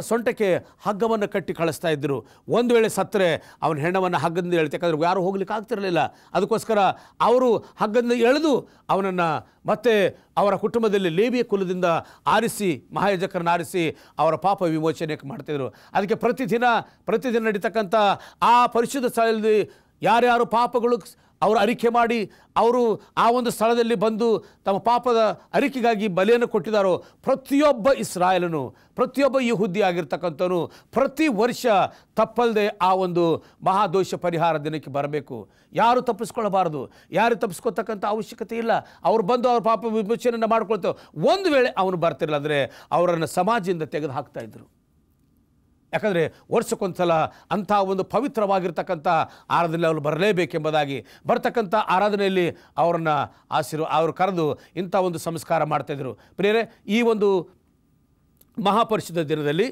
ಸೊಂಟಕ್ಕೆ ಹಗ್ಗವನ್ನು ಕಟ್ಟಿ ಕಳಿಸ್ತಾ ಇದ್ದರು. ಒಂದು ವೇಳೆ ಸತ್ತರೆ ಅವನ ಹೆಣ್ಣವನ್ನು ಹಗ್ಗದಿಂದ ಎಳ್ತಕ್ಕಂದ್ರೆ ಯಾರು ಹೋಗ್ಲಿಕ್ಕೆ ಆಗ್ತಿರಲಿಲ್ಲ. ಅದಕ್ಕೋಸ್ಕರ ಅವರು ಹಗ್ಗದಿಂದ ಎಳೆದು ಅವನನ್ನು ಮತ್ತೆ ಅವರ ಕುಟುಂಬದಲ್ಲಿ ಲೇವಿಯ ಕುಲದಿಂದ ಮಹಾಯಾಜಕರನ್ನು ಆರಿಸಿ ಅವರ ಪಾಪ ವಿಮೋಚನೆ ಮಾಡ್ತಿದ್ರು. ಅದಕ್ಕೆ ಪ್ರತಿದಿನ ನಡೀತಕ್ಕಂಥ ಆ ಪರಿಶುದ್ಧ ಸ್ಥಳದಲ್ಲಿ ಯಾರ್ಯಾರು ಪಾಪಗಳು ಅವರು ಅರಿಕೆ ಮಾಡಿ ಅವರು ಆ ಒಂದು ಸ್ಥಳದಲ್ಲಿ ಬಂದು ತಮ್ಮ ಪಾಪದ ಅರಿಕೆಗಾಗಿ ಬಲಿಯನ್ನು ಕೊಟ್ಟಿದ್ದಾರೋ ಪ್ರತಿಯೊಬ್ಬ ಇಸ್ರಾಯೇಲನು, ಪ್ರತಿಯೊಬ್ಬ ಯಹೂದಿ ಆಗಿರ್ತಕ್ಕಂಥವನು ಪ್ರತಿ ವರ್ಷ ತಪ್ಪಲ್ಲದೆ ಆ ಒಂದು ಮಹಾದೋಷ ಪರಿಹಾರ ದಿನಕ್ಕೆ ಬರಬೇಕು. ಯಾರು ತಪ್ಪಿಸ್ಕೊಳ್ಬಾರ್ದು, ಯಾರು ತಪ್ಪಿಸ್ಕೊಳ್ತಕ್ಕಂಥ ಅವಶ್ಯಕತೆ ಇಲ್ಲ. ಅವ್ರು ಬಂದು ಅವ್ರ ಪಾಪ ವಿಮೋಚನೆಯನ್ನು ಮಾಡ್ಕೊಳ್ತೇವೆ. ಒಂದು ವೇಳೆ ಅವನು ಬರ್ತಿರಲಿಲ್ಲ ಅಂದರೆ ಅವರನ್ನು ಸಮಾಜದಿಂದ ತೆಗೆದು ಹಾಕ್ತಾಯಿದ್ರು. ಯಾಕಂದರೆ ವರ್ಷಕ್ಕೊಂದು ಸಲ ಅಂಥ ಒಂದು ಪವಿತ್ರವಾಗಿರ್ತಕ್ಕಂಥ ಆರಾಧನೆಯಲ್ಲಿ ಅವರು ಬರಲೇಬೇಕೆಂಬುದಾಗಿ ಬರ್ತಕ್ಕಂಥ ಆರಾಧನೆಯಲ್ಲಿ ಅವರು ಕರೆದು ಇಂಥ ಒಂದು ಸಂಸ್ಕಾರ ಮಾಡ್ತಾಯಿದ್ರು. ಪ್ರಿಯರೇ, ಈ ಒಂದು ಮಹಾಪರಿಶುದ್ಧ ದಿನದಲ್ಲಿ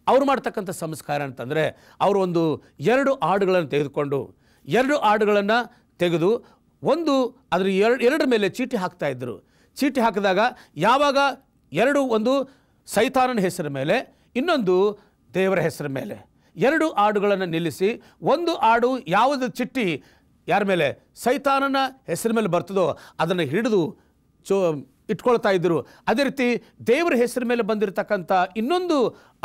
ಅವರು ಮಾಡ್ತಕ್ಕಂಥ ಸಂಸ್ಕಾರ ಅಂತಂದರೆ ಅವರು ಒಂದು 2 ಆಡುಗಳನ್ನು ತೆಗೆದುಕೊಂಡು 2 ಆಡುಗಳನ್ನು ತೆಗೆದು ಅದರ ಎರಡರ ಮೇಲೆ ಚೀಟಿ ಹಾಕ್ತಾಯಿದ್ರು. ಚೀಟಿ ಹಾಕಿದಾಗ ಯಾವಾಗ ಒಂದು ಸೈತಾನನ ಹೆಸರ ಮೇಲೆ, ಇನ್ನೊಂದು ದೇವರ ಹೆಸರ ಮೇಲೆ 2 ಆಡುಗಳನ್ನು ನಿಲ್ಲಿಸಿ, ಒಂದು ಆಡು ಯಾವುದು ಚೀಟಿ ಯಾರ ಮೇಲೆ ಸೈತಾನನ ಹೆಸರ ಮೇಲೆ ಬರ್ತದೋ ಅದನ್ನು ಹಿಡಿದು ಇಟ್ಕೊಳ್ತಾ ಇದ್ದರು. ಅದೇ ರೀತಿ ದೇವರ ಹೆಸರ ಮೇಲೆ ಬಂದಿರತಕ್ಕಂಥ ಇನ್ನೊಂದು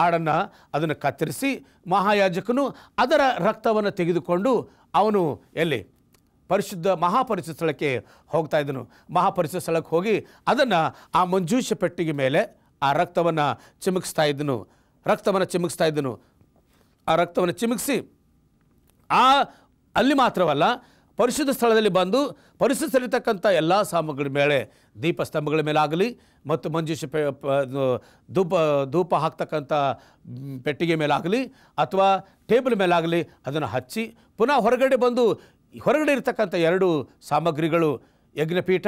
ಆಡನ್ನು ಅದನ್ನು ಕತ್ತರಿಸಿ ಮಹಾಯಾಜಕನು ಅದರ ರಕ್ತವನ್ನು ತೆಗೆದುಕೊಂಡು ಅವನು ಮಹಾಪರಿಶುದ್ಧ ಸ್ಥಳಕ್ಕೆ ಹೋಗ್ತಾ ಇದ್ದನು. ಮಹಾಪರಿಶುದ್ಧ ಸ್ಥಳಕ್ಕೆ ಹೋಗಿ ಅದನ್ನು ಆ ಮಂಜೂಷ ಪೆಟ್ಟಿಗೆ ಮೇಲೆ ಆ ರಕ್ತವನ್ನು ಚಿಮುಕಿಸ್ತಾ ಇದ್ದನು. ಆ ರಕ್ತವನ್ನು ಚಿಮುಕಿಸಿ ಅಲ್ಲಿ ಮಾತ್ರವಲ್ಲ, ಪರಿಶುದ್ಧ ಸ್ಥಳದಲ್ಲಿ ಬಂದು ಪರಿಶುದ್ಧ ಸ್ಥಳತಕ್ಕಂಥ ಎಲ್ಲ ಸಾಮಗ್ರಿ ಮೇಲೆ, ದೀಪಸ್ತಂಭಗಳ ಮೇಲಾಗಲಿ ಮತ್ತು ಮಂಜೂಷ ಧೂಪ ಹಾಕ್ತಕ್ಕಂಥ ಪೆಟ್ಟಿಗೆ ಮೇಲಾಗಲಿ ಅಥವಾ ಟೇಬಲ್ ಮೇಲಾಗಲಿ ಅದನ್ನು ಹಚ್ಚಿ ಪುನಃ ಹೊರಗಡೆ ಇರತಕ್ಕಂಥ 2 ಸಾಮಗ್ರಿಗಳು ಯಜ್ಞಪೀಠ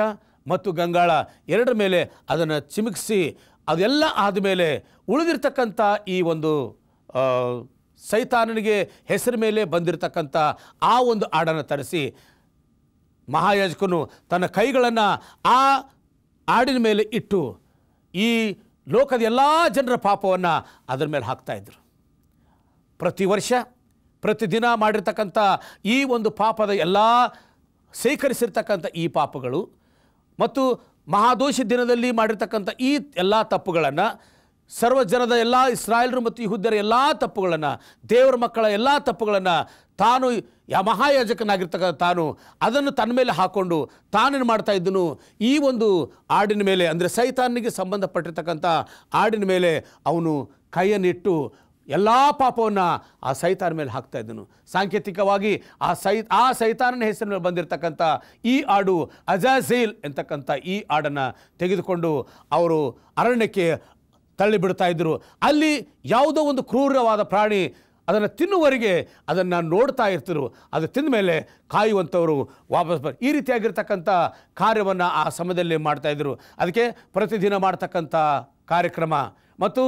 ಮತ್ತು ಗಂಗಾಳ 2 ಮೇಲೆ ಅದನ್ನು ಚಿಮುಕಿಸಿ, ಅದೆಲ್ಲ ಆದಮೇಲೆ ಉಳಿದಿರ್ತಕ್ಕಂಥ ಈ ಒಂದು ಸೈತಾನನಿಗೆ ಹೆಸರು ಮೇಲೆ ಬಂದಿರತಕ್ಕಂಥ ಆ ಒಂದು ಆಡನ್ನು ತರಿಸಿ ಮಹಾಯಾಜಕನು ತನ್ನ ಕೈಗಳನ್ನು ಆ ಆಡಿನ ಮೇಲೆ ಇಟ್ಟು ಈ ಲೋಕದ ಎಲ್ಲ ಜನರ ಪಾಪವನ್ನು ಅದರ ಮೇಲೆ ಹಾಕ್ತಾಯಿದ್ರು. ಪ್ರತಿ ವರ್ಷ ಪ್ರತಿದಿನ ಮಾಡಿರ್ತಕ್ಕಂಥ ಈ ಒಂದು ಪಾಪದ ಎಲ್ಲ ಸೇಕರಿಸಿರ್ತಕ್ಕಂಥ ಈ ಪಾಪಗಳು ಮತ್ತು ಮಹಾದೋಷಿ ದಿನದಲ್ಲಿ ಮಾಡಿರ್ತಕ್ಕಂಥ ಈ ಎಲ್ಲ ತಪ್ಪುಗಳನ್ನು, ಸರ್ವಜನದ ಎಲ್ಲ ಇಸ್ರಾಯೇಲರು ಮತ್ತು ಯೆಹೂದ್ಯರ ಎಲ್ಲ ತಪ್ಪುಗಳನ್ನು, ದೇವರ ಮಕ್ಕಳ ಎಲ್ಲ ತಪ್ಪುಗಳನ್ನು ತಾನು ಮಹಾಯಾಜಕನಾಗಿರ್ತಕ್ಕಂಥ ತಾನು ಅದನ್ನು ತನ್ನ ಮೇಲೆ ಹಾಕ್ಕೊಂಡು ತಾನೇನು ಮಾಡ್ತಾ ಇದ್ದನು, ಈ ಒಂದು ಆಡಿನ ಮೇಲೆ ಅಂದರೆ ಸೈತಾನಿಗೆ ಸಂಬಂಧಪಟ್ಟಿರ್ತಕ್ಕಂಥ ಆಡಿನ ಮೇಲೆ ಅವನು ಕೈಯನ್ನಿಟ್ಟು ಎಲ್ಲ ಪಾಪವನ್ನು ಆ ಸೈತಾನ ಮೇಲೆ ಹಾಕ್ತಾ ಇದ್ದನು. ಸಾಂಕೇತಿಕವಾಗಿ ಆ ಸೈತಾನನ ಹೆಸರಿನ ಮೇಲೆ ಬಂದಿರತಕ್ಕಂಥ ಈ ಆಡು ಅಜಾಝೇಲ್ ಎಂತಕ್ಕಂಥ ಈ ಆಡನ್ನು ತೆಗೆದುಕೊಂಡು ಅವರು ಅರಣ್ಯಕ್ಕೆ ತಳ್ಳಿಬಿಡ್ತಾ ಇದ್ದರು. ಅಲ್ಲಿ ಯಾವುದೋ ಒಂದು ಕ್ರೂರವಾದ ಪ್ರಾಣಿ ಅದನ್ನು ತಿನ್ನುವವರೆಗೆ ಅದನ್ನು ನೋಡ್ತಾ ಇರ್ತಿರು. ಅದು ತಿಂದ ಮೇಲೆ ಕಾಯುವಂಥವರು ವಾಪಸ್ ಈ ರೀತಿಯಾಗಿರ್ತಕ್ಕಂಥ ಕಾರ್ಯವನ್ನು ಆ ಸಮಯದಲ್ಲಿ ಮಾಡ್ತಾಯಿದ್ರು. ಅದಕ್ಕೆ ಪ್ರತಿದಿನ ಮಾಡ್ತಕ್ಕಂಥ ಕಾರ್ಯಕ್ರಮ ಮತ್ತು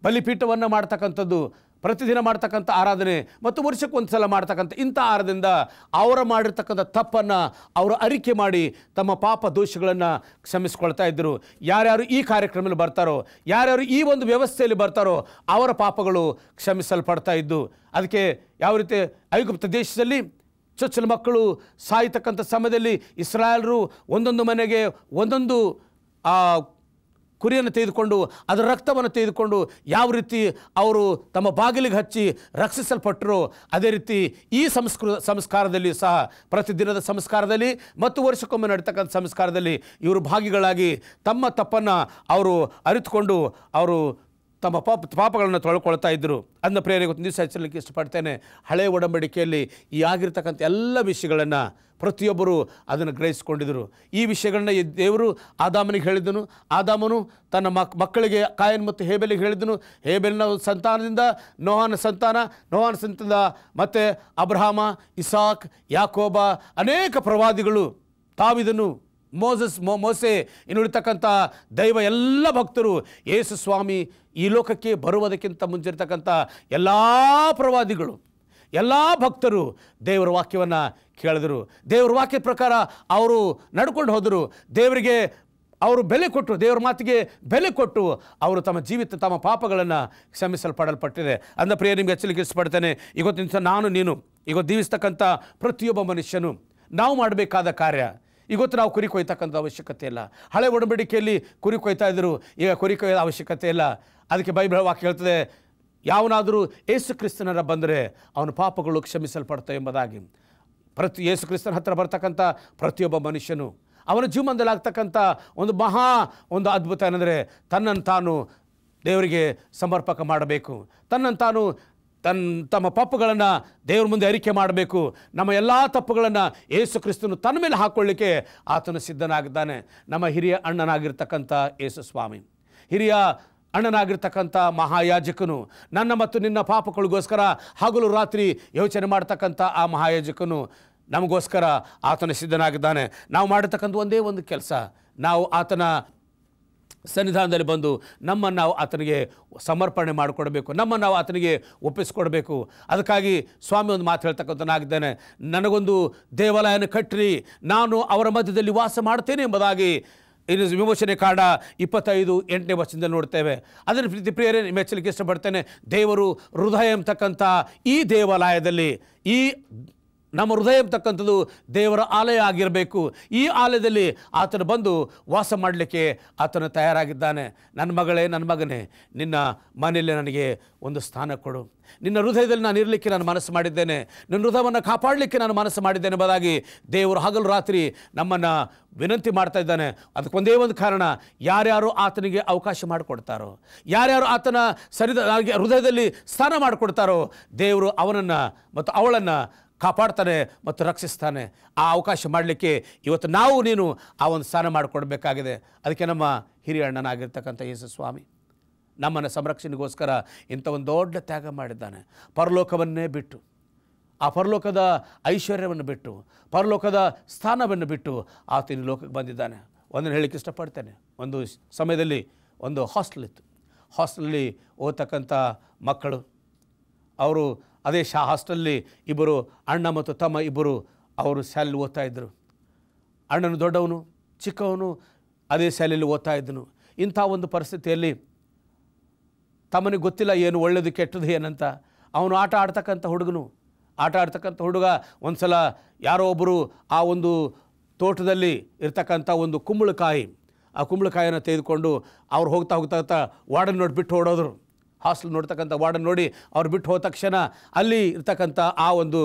ಬಲಿಪೀಠವನ್ನು ಮಾಡ್ತಕ್ಕಂಥದ್ದು, ಪ್ರತಿದಿನ ಮಾಡ್ತಕ್ಕಂಥ ಆರಾಧನೆ ಮತ್ತು ವರ್ಷಕ್ಕೊಂದು ಸಲ ಮಾಡ್ತಕ್ಕಂಥ ಇಂಥ ಆಹಾರದಿಂದ ಅವರ ಮಾಡಿರ್ತಕ್ಕಂಥ ತಪ್ಪನ್ನು ಅವರು ಅರಿಕೆ ಮಾಡಿ ತಮ್ಮ ಪಾಪ ದೋಷಗಳನ್ನು ಕ್ಷಮಿಸ್ಕೊಳ್ತಾ ಇದ್ದರು. ಯಾರ್ಯಾರು ಈ ಕಾರ್ಯಕ್ರಮದಲ್ಲಿ ಬರ್ತಾರೋ, ಯಾರ್ಯಾರು ಈ ಒಂದು ವ್ಯವಸ್ಥೆಯಲ್ಲಿ ಬರ್ತಾರೋ ಅವರ ಪಾಪಗಳು ಕ್ಷಮಿಸಲ್ಪಡ್ತಾ ಇದ್ದು. ಅದಕ್ಕೆ ಯಾವ ರೀತಿ ಐಗುಪ್ತ ದೇಶದಲ್ಲಿ ಚೊಚ್ಚಲ ಮಕ್ಕಳು ಸಾಯ್ತಕ್ಕಂಥ ಸಮಯದಲ್ಲಿ ಇಸ್ರಾಯೇಲರು ಒಂದೊಂದು ಮನೆಗೆ ಒಂದೊಂದು ಕುರಿಯನ್ನು ತೆಗೆದುಕೊಂಡು ಅದರ ರಕ್ತವನ್ನು ತೆಗೆದುಕೊಂಡು ಯಾವ ರೀತಿ ಅವರು ತಮ್ಮ ಬಾಗಿಲಿಗೆ ಹಚ್ಚಿ ರಕ್ಷಿಸಲ್ಪಟ್ಟರು, ಅದೇ ರೀತಿ ಈ ಸಂಸ್ಕಾರದಲ್ಲಿ ಸಹ ಪ್ರತಿದಿನದ ಸಂಸ್ಕಾರದಲ್ಲಿ ಮತ್ತು ವರ್ಷಕ್ಕೊಮ್ಮೆ ನಡೀತಕ್ಕಂಥ ಸಂಸ್ಕಾರದಲ್ಲಿ ಇವರು ಭಾಗಿಗಳಾಗಿ ತಮ್ಮ ತಪ್ಪನ್ನು ಅವರು ಅರಿತುಕೊಂಡು ಅವರು ತಮ್ಮ ಪಾಪಗಳನ್ನು ತೊಳ್ಕೊಳ್ತಾ ಇದ್ದರು. ಅದನ್ನ ಪ್ರೇರಣೆ ಒಂದು ದಿವಸ ಹೆಚ್ಚಲಿಕ್ಕೆ ಇಷ್ಟಪಡ್ತೇನೆ. ಹಳೆಯ ಒಡಂಬಡಿಕೆಯಲ್ಲಿ ಈ ಆಗಿರ್ತಕ್ಕಂಥ ಎಲ್ಲ ವಿಷಯಗಳನ್ನು ಪ್ರತಿಯೊಬ್ಬರು ಅದನ್ನು ಗ್ರಹಿಸಿಕೊಂಡಿದ್ದರು. ಈ ವಿಷಯಗಳನ್ನ ದೇವರು ಆದಾಮನಿಗೆ ಹೇಳಿದನು. ಆದಾಮನು ತನ್ನ ಮಕ್ಕಳಿಗೆ ಕಾಯನ್ ಮತ್ತು ಹೇಬೆಲಿಗೆ ಹೇಳಿದನು. ಹೇಬೆಲಿನ ಸಂತಾನದಿಂದ ನೋಹನ ಸಂತಾನದಿಂದ ಮತ್ತು ಅಬ್ರಹಾಮ, ಇಸಾಕ್, ಯಾಕೋಬ, ಅನೇಕ ಪ್ರವಾದಿಗಳು, ತಾವಿದನು, ಮೋಸೆ ಇನ್ನುಳಿತಕ್ಕಂಥ ದೈವ ಎಲ್ಲ ಭಕ್ತರು, ಯೇಸು ಸ್ವಾಮಿ ಈ ಲೋಕಕ್ಕೆ ಬರುವುದಕ್ಕಿಂತ ಮುಂಚಿರ್ತಕ್ಕಂಥ ಎಲ್ಲ ಪ್ರವಾದಿಗಳು, ಎಲ್ಲ ಭಕ್ತರು ದೇವರ ವಾಕ್ಯವನ್ನು ಕೇಳಿದರು. ದೇವರ ವಾಕ್ಯದ ಪ್ರಕಾರ ಅವರು ನಡ್ಕೊಂಡು ಹೋದರು. ದೇವರಿಗೆ ಅವರು ಬೆಲೆ ಕೊಟ್ಟು, ದೇವರ ಮಾತಿಗೆ ಬೆಲೆ ಕೊಟ್ಟು ಅವರು ತಮ್ಮ ಜೀವಿತ ತಮ್ಮ ಪಾಪಗಳನ್ನು ಕ್ಷಮಿಸಲ್ಪಡಲ್ಪಟ್ಟಿದೆ. ಅಂದ ಪ್ರಿಯ ನಿಮ್ಗೆ ಎಚ್ಚರಿಕೆ ಇಷ್ಟಪಡ್ತೇನೆ. ಇವತ್ತಿನ ನಾನು ನೀನು ಇವತ್ತು ಜೀವಿಸ್ತಕ್ಕಂಥ ಪ್ರತಿಯೊಬ್ಬ ಮನುಷ್ಯನು ನಾವು ಮಾಡಬೇಕಾದ ಕಾರ್ಯ. ಇವತ್ತು ನಾವು ಕುರಿ ಕೊಯ್ತಕ್ಕಂಥ ಅವಶ್ಯಕತೆ ಇಲ್ಲ. ಹಳೆ ಒಡಂಬಡಿಕೆಯಲ್ಲಿ ಕುರಿ ಕೊಯ್ತಾ ಇದ್ದರು, ಈಗ ಕುರಿ ಕೊಯ್ಯೋ ಅವಶ್ಯಕತೆ ಇಲ್ಲ. ಅದಕ್ಕೆ ಬೈಬಲ್ ವಾಕ್ಯ ಹೇಳ್ತದೆ, ಯಾವನಾದರೂ ಯೇಸು ಕ್ರಿಸ್ತನರ ಬಂದರೆ ಅವನ ಪಾಪಗಳು ಕ್ಷಮಿಸಲ್ಪಡ್ತವೆ ಎಂಬುದಾಗಿ. ಯೇಸು ಕ್ರಿಸ್ತನ ಹತ್ತಿರ ಬರ್ತಕ್ಕಂಥ ಪ್ರತಿಯೊಬ್ಬ ಮನುಷ್ಯನು ಅವನ ಜೀವನದಲ್ಲಿ ಆಗ್ತಕ್ಕಂಥ ಒಂದು ಅದ್ಭುತ ಏನಂದರೆ ತನ್ನನ್ನು ತಾನು ದೇವರಿಗೆ ಸಮರ್ಪಕ ಮಾಡಬೇಕು. ತನ್ನನ್ನು ತಾನು ತಮ್ಮ ಪಾಪಗಳನ್ನು ದೇವರ ಮುಂದೆ ಅರಿಕೆ ಮಾಡಬೇಕು. ನಮ್ಮ ಎಲ್ಲ ತಪ್ಪುಗಳನ್ನು ಯೇಸು ಕ್ರಿಸ್ತನು ತನ್ನ ಮೇಲೆ ಹಾಕ್ಕೊಳ್ಳಿಕ್ಕೆ ಆತನು ಸಿದ್ಧನಾಗಿದ್ದಾನೆ. ನಮ್ಮ ಹಿರಿಯ ಅಣ್ಣನಾಗಿರ್ತಕ್ಕಂಥ ಯೇಸು ಸ್ವಾಮಿ, ಹಿರಿಯ ಅಣ್ಣನಾಗಿರ್ತಕ್ಕಂಥ ಮಹಾಯಾಜಕನು, ನನ್ನ ಮತ್ತು ನಿನ್ನ ಪಾಪಗಳಿಗೋಸ್ಕರ ಹಗಲು ರಾತ್ರಿ ಯೋಚನೆ ಮಾಡ್ತಕ್ಕಂಥ ಆ ಮಹಾಯಾಜಕನು ನಮಗೋಸ್ಕರ ಆತನ ಸಿದ್ಧನಾಗಿದ್ದಾನೆ. ನಾವು ಮಾಡತಕ್ಕಂಥ ಒಂದೇ ಒಂದು ಕೆಲಸ, ನಾವು ಆತನ ಸನ್ನಿಧಾನದಲ್ಲಿ ಬಂದು ನಮ್ಮನ್ನು ನಾವು ಆತನಿಗೆ ಸಮರ್ಪಣೆ ಮಾಡಿಕೊಡ್ಬೇಕು, ನಮ್ಮನ್ನು ನಾವು ಆತನಿಗೆ ಒಪ್ಪಿಸ್ಕೊಡ್ಬೇಕು. ಅದಕ್ಕಾಗಿ ಸ್ವಾಮಿ ಒಂದು ಮಾತು ಹೇಳ್ತಕ್ಕಂಥನಾಗಿದ್ದಾನೆ, ನನಗೊಂದು ದೇವಾಲಯನ ಕಟ್ಟಿರಿ, ನಾನು ಅವರ ಮಧ್ಯದಲ್ಲಿ ವಾಸ ಮಾಡ್ತೇನೆ ಎಂಬುದಾಗಿ ಇನ್ನು ವಿಮೋಚನೆ ಕಾಂಡ 25:8ನೇ ವಚನದಲ್ಲಿ ನೋಡ್ತೇವೆ. ಅದನ್ನು ಪ್ರೀತಿ ಪ್ರಿಯರೇ ಮೆಚ್ಚಲಿಕ್ಕೆ ಇಷ್ಟಪಡ್ತೇನೆ. ದೇವರು ಹೃದಯ ಎಂಬತಕ್ಕಂಥ ಈ ದೇವಾಲಯದಲ್ಲಿ, ಈ ನಮ್ಮ ಹೃದಯ ಎಂಬತಕ್ಕಂಥದ್ದು ದೇವರ ಆಲಯ ಆಗಿರಬೇಕು. ಈ ಆಲಯದಲ್ಲಿ ಆತನು ಬಂದು ವಾಸ ಮಾಡಲಿಕ್ಕೆ ಆತನು ತಯಾರಾಗಿದ್ದಾನೆ. ನನ್ನ ಮಗಳೇ, ನನ್ನ ಮಗನೇ, ನಿನ್ನ ಮನೆಯಲ್ಲಿ ನನಗೆ ಒಂದು ಸ್ಥಾನ ಕೊಡು. ನಿನ್ನ ಹೃದಯದಲ್ಲಿ ನಾನು ಇರಲಿಕ್ಕೆ ನಾನು ಮನಸ್ಸು ಮಾಡಿದ್ದೇನೆ, ನಿನ್ನ ಹೃದಯವನ್ನು ಕಾಪಾಡಲಿಕ್ಕೆ ನಾನು ಮನಸ್ಸು ಮಾಡಿದ್ದೇನೆ ಎಂಬುದಾಗಿ ದೇವರು ಹಗಲು ರಾತ್ರಿ ನಮ್ಮನ್ನು ವಿನಂತಿ ಮಾಡ್ತಾ ಇದ್ದಾನೆ. ಅದಕ್ಕೊಂದೇ ಒಂದು ಕಾರಣ, ಯಾರ್ಯಾರು ಆತನಿಗೆ ಅವಕಾಶ ಮಾಡಿಕೊಡ್ತಾರೋ, ಯಾರ್ಯಾರು ಆತನ ಹೃದಯದಲ್ಲಿ ಸ್ಥಾನ ಮಾಡಿಕೊಡ್ತಾರೋ, ದೇವರು ಅವನನ್ನು ಮತ್ತು ಅವಳನ್ನು ಕಾಪಾಡ್ತಾನೆ ಮತ್ತು ರಕ್ಷಿಸ್ತಾನೆ. ಆ ಅವಕಾಶ ಮಾಡಲಿಕ್ಕೆ ಇವತ್ತು ನಾವು ನೀನು ಆ ಒಂದು ಸ್ಥಾನ ಮಾಡಿಕೊಡ್ಬೇಕಾಗಿದೆ. ಅದಕ್ಕೆ ನಮ್ಮ ಹಿರಿಯ ಅಣ್ಣನಾಗಿರ್ತಕ್ಕಂಥ ಯೇಸು ಸ್ವಾಮಿ ನಮ್ಮನ್ನು ಸಂರಕ್ಷಣೆಗೋಸ್ಕರ ಇಂಥ ಒಂದು ದೊಡ್ಡ ತ್ಯಾಗ ಮಾಡಿದ್ದಾನೆ. ಪರಲೋಕವನ್ನೇ ಬಿಟ್ಟು, ಆ ಪರಲೋಕದ ಐಶ್ವರ್ಯವನ್ನು ಬಿಟ್ಟು, ಪರಲೋಕದ ಸ್ಥಾನವನ್ನು ಬಿಟ್ಟು ಆತನ ಲೋಕಕ್ಕೆ ಬಂದಿದ್ದಾನೆ. ಒಂದನ್ನು ಹೇಳಲಿಕ್ಕೆ ಇಷ್ಟಪಡ್ತೇನೆ. ಒಂದು ಸಮಯದಲ್ಲಿ ಒಂದು ಹಾಸ್ಟೆಲ್ ಇತ್ತು. ಹಾಸ್ಟೆಲಲ್ಲಿ ಓದ್ತಕ್ಕಂಥ ಮಕ್ಕಳು, ಅವರು ಅದೇ ಹಾಸ್ಟೆಲಲ್ಲಿ ಇಬ್ಬರು ಅಣ್ಣ ಮತ್ತು ತಮ್ಮ ಇಬ್ಬರು ಅವರು ಶಾಲೆಯಲ್ಲಿ ಓದ್ತಾ ಇದ್ದರು. ಅಣ್ಣನು ದೊಡ್ಡವನು, ಚಿಕ್ಕವನು ಅದೇ ಶಾಲೆಯಲ್ಲಿ ಓದ್ತಾ ಇದ್ದನು. ಇಂಥ ಒಂದು ಪರಿಸ್ಥಿತಿಯಲ್ಲಿ ತಮ್ಮನಿಗೆ ಗೊತ್ತಿಲ್ಲ ಏನು ಒಳ್ಳೆಯದು ಕೆಟ್ಟದ್ದು ಏನಂತ. ಅವನು ಆಟ ಆಡ್ತಕ್ಕಂಥ ಹುಡುಗ ಒಂದು ಸಲ ಯಾರೋ ಒಬ್ಬರು ಆ ಒಂದು ತೋಟದಲ್ಲಿ ಇರ್ತಕ್ಕಂಥ ಒಂದು ಕುಂಬಳಕಾಯಿ, ಆ ಕುಂಬಳಕಾಯಿನ ತೆಗೆದುಕೊಂಡು ಅವ್ರು ಹೋಗ್ತಾ ವಾರ್ಡನ್ ನೋಡಿ ಬಿಟ್ಟು ಓಡೋದ್ರು. ಹಾಸ್ಟೆಲ್ ನೋಡ್ತಕ್ಕಂಥ ವಾರ್ಡನ್ ನೋಡಿ ಅವ್ರು ಬಿಟ್ಟು ಹೋದ ತಕ್ಷಣ ಅಲ್ಲಿ ಇರ್ತಕ್ಕಂಥ ಆ ಒಂದು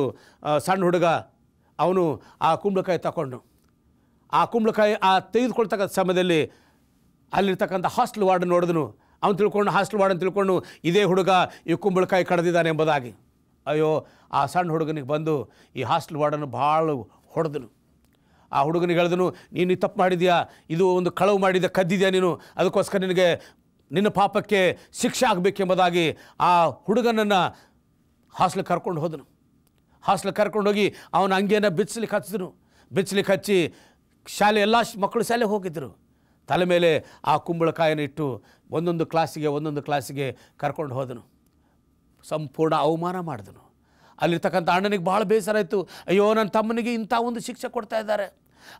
ಸಣ್ಣ ಹುಡುಗ ಅವನು ಆ ಕುಂಬಳಕಾಯಿ ತಗೊಂಡು ಆ ಕುಂಬಳಕಾಯಿ ತೆಗೆದುಕೊಳ್ತಕ್ಕಂಥ ಸಮಯದಲ್ಲಿ ಅಲ್ಲಿರ್ತಕ್ಕಂಥ ಹಾಸ್ಟೆಲ್ ವಾರ್ಡನ್ ನೋಡಿದನು. ಹಾಸ್ಟೆಲ್ ವಾರ್ಡನ್ ತಿಳ್ಕೊಂಡು ಇದೇ ಹುಡುಗ ಈ ಕುಂಬಳಕಾಯಿ ಕಡ್ದಿದ್ದಾನೆ ಎಂಬುದಾಗಿ. ಅಯ್ಯೋ, ಆ ಸಣ್ಣ ಹುಡುಗನಿಗೆ ಬಂದು ಈ ಹಾಸ್ಟೆಲ್ ವಾರ್ಡನ್ನು ಭಾಳ ಹೊಡೆದನು. ಆ ಹುಡುಗನಿಗೆ ಹೇಳಿದನು, ನೀನು ತಪ್ಪು ಮಾಡಿದ್ಯಾ, ಇದು ಒಂದು ಕಳವು ಮಾಡಿದ್ಯಾ, ಕದ್ದಿದ್ಯಾ ನೀನು, ಅದಕ್ಕೋಸ್ಕರ ನಿನ್ನ ಪಾಪಕ್ಕೆ ಶಿಕ್ಷೆ ಆಗಬೇಕೆಂಬುದಾಗಿ ಆ ಹುಡುಗನನ್ನು ಹಾಸ್ಟೆಲ್ಗೆ ಕರ್ಕೊಂಡು ಹೋದನು. ಹಾಸ್ಟೆಲ್ಗೆ ಕರ್ಕೊಂಡೋಗಿ ಅವನ ಅಂಗಿಯನ್ನು ಬಿಚ್ಚಲಿಕ್ಕೆ ಹಚ್ಚಿ ಎಲ್ಲ ಮಕ್ಕಳು ಶಾಲೆಗೆ ಹೋಗಿದ್ದರು. ತಲೆ ಮೇಲೆ ಆ ಕುಂಬಳಕಾಯನ್ನು ಇಟ್ಟು ಒಂದೊಂದು ಕ್ಲಾಸಿಗೆ ಕರ್ಕೊಂಡು ಹೋದನು. ಸಂಪೂರ್ಣ ಅವಮಾನ ಮಾಡಿದನು. ಅಲ್ಲಿರ್ತಕ್ಕಂಥ ಅಣ್ಣನಿಗೆ ಭಾಳ ಬೇಸರ ಆಯಿತು. ಅಯ್ಯೋ, ನನ್ನ ತಮ್ಮನಿಗೆ ಇಂಥ ಒಂದು ಶಿಕ್ಷೆ ಕೊಡ್ತಾ ಇದ್ದಾರೆ,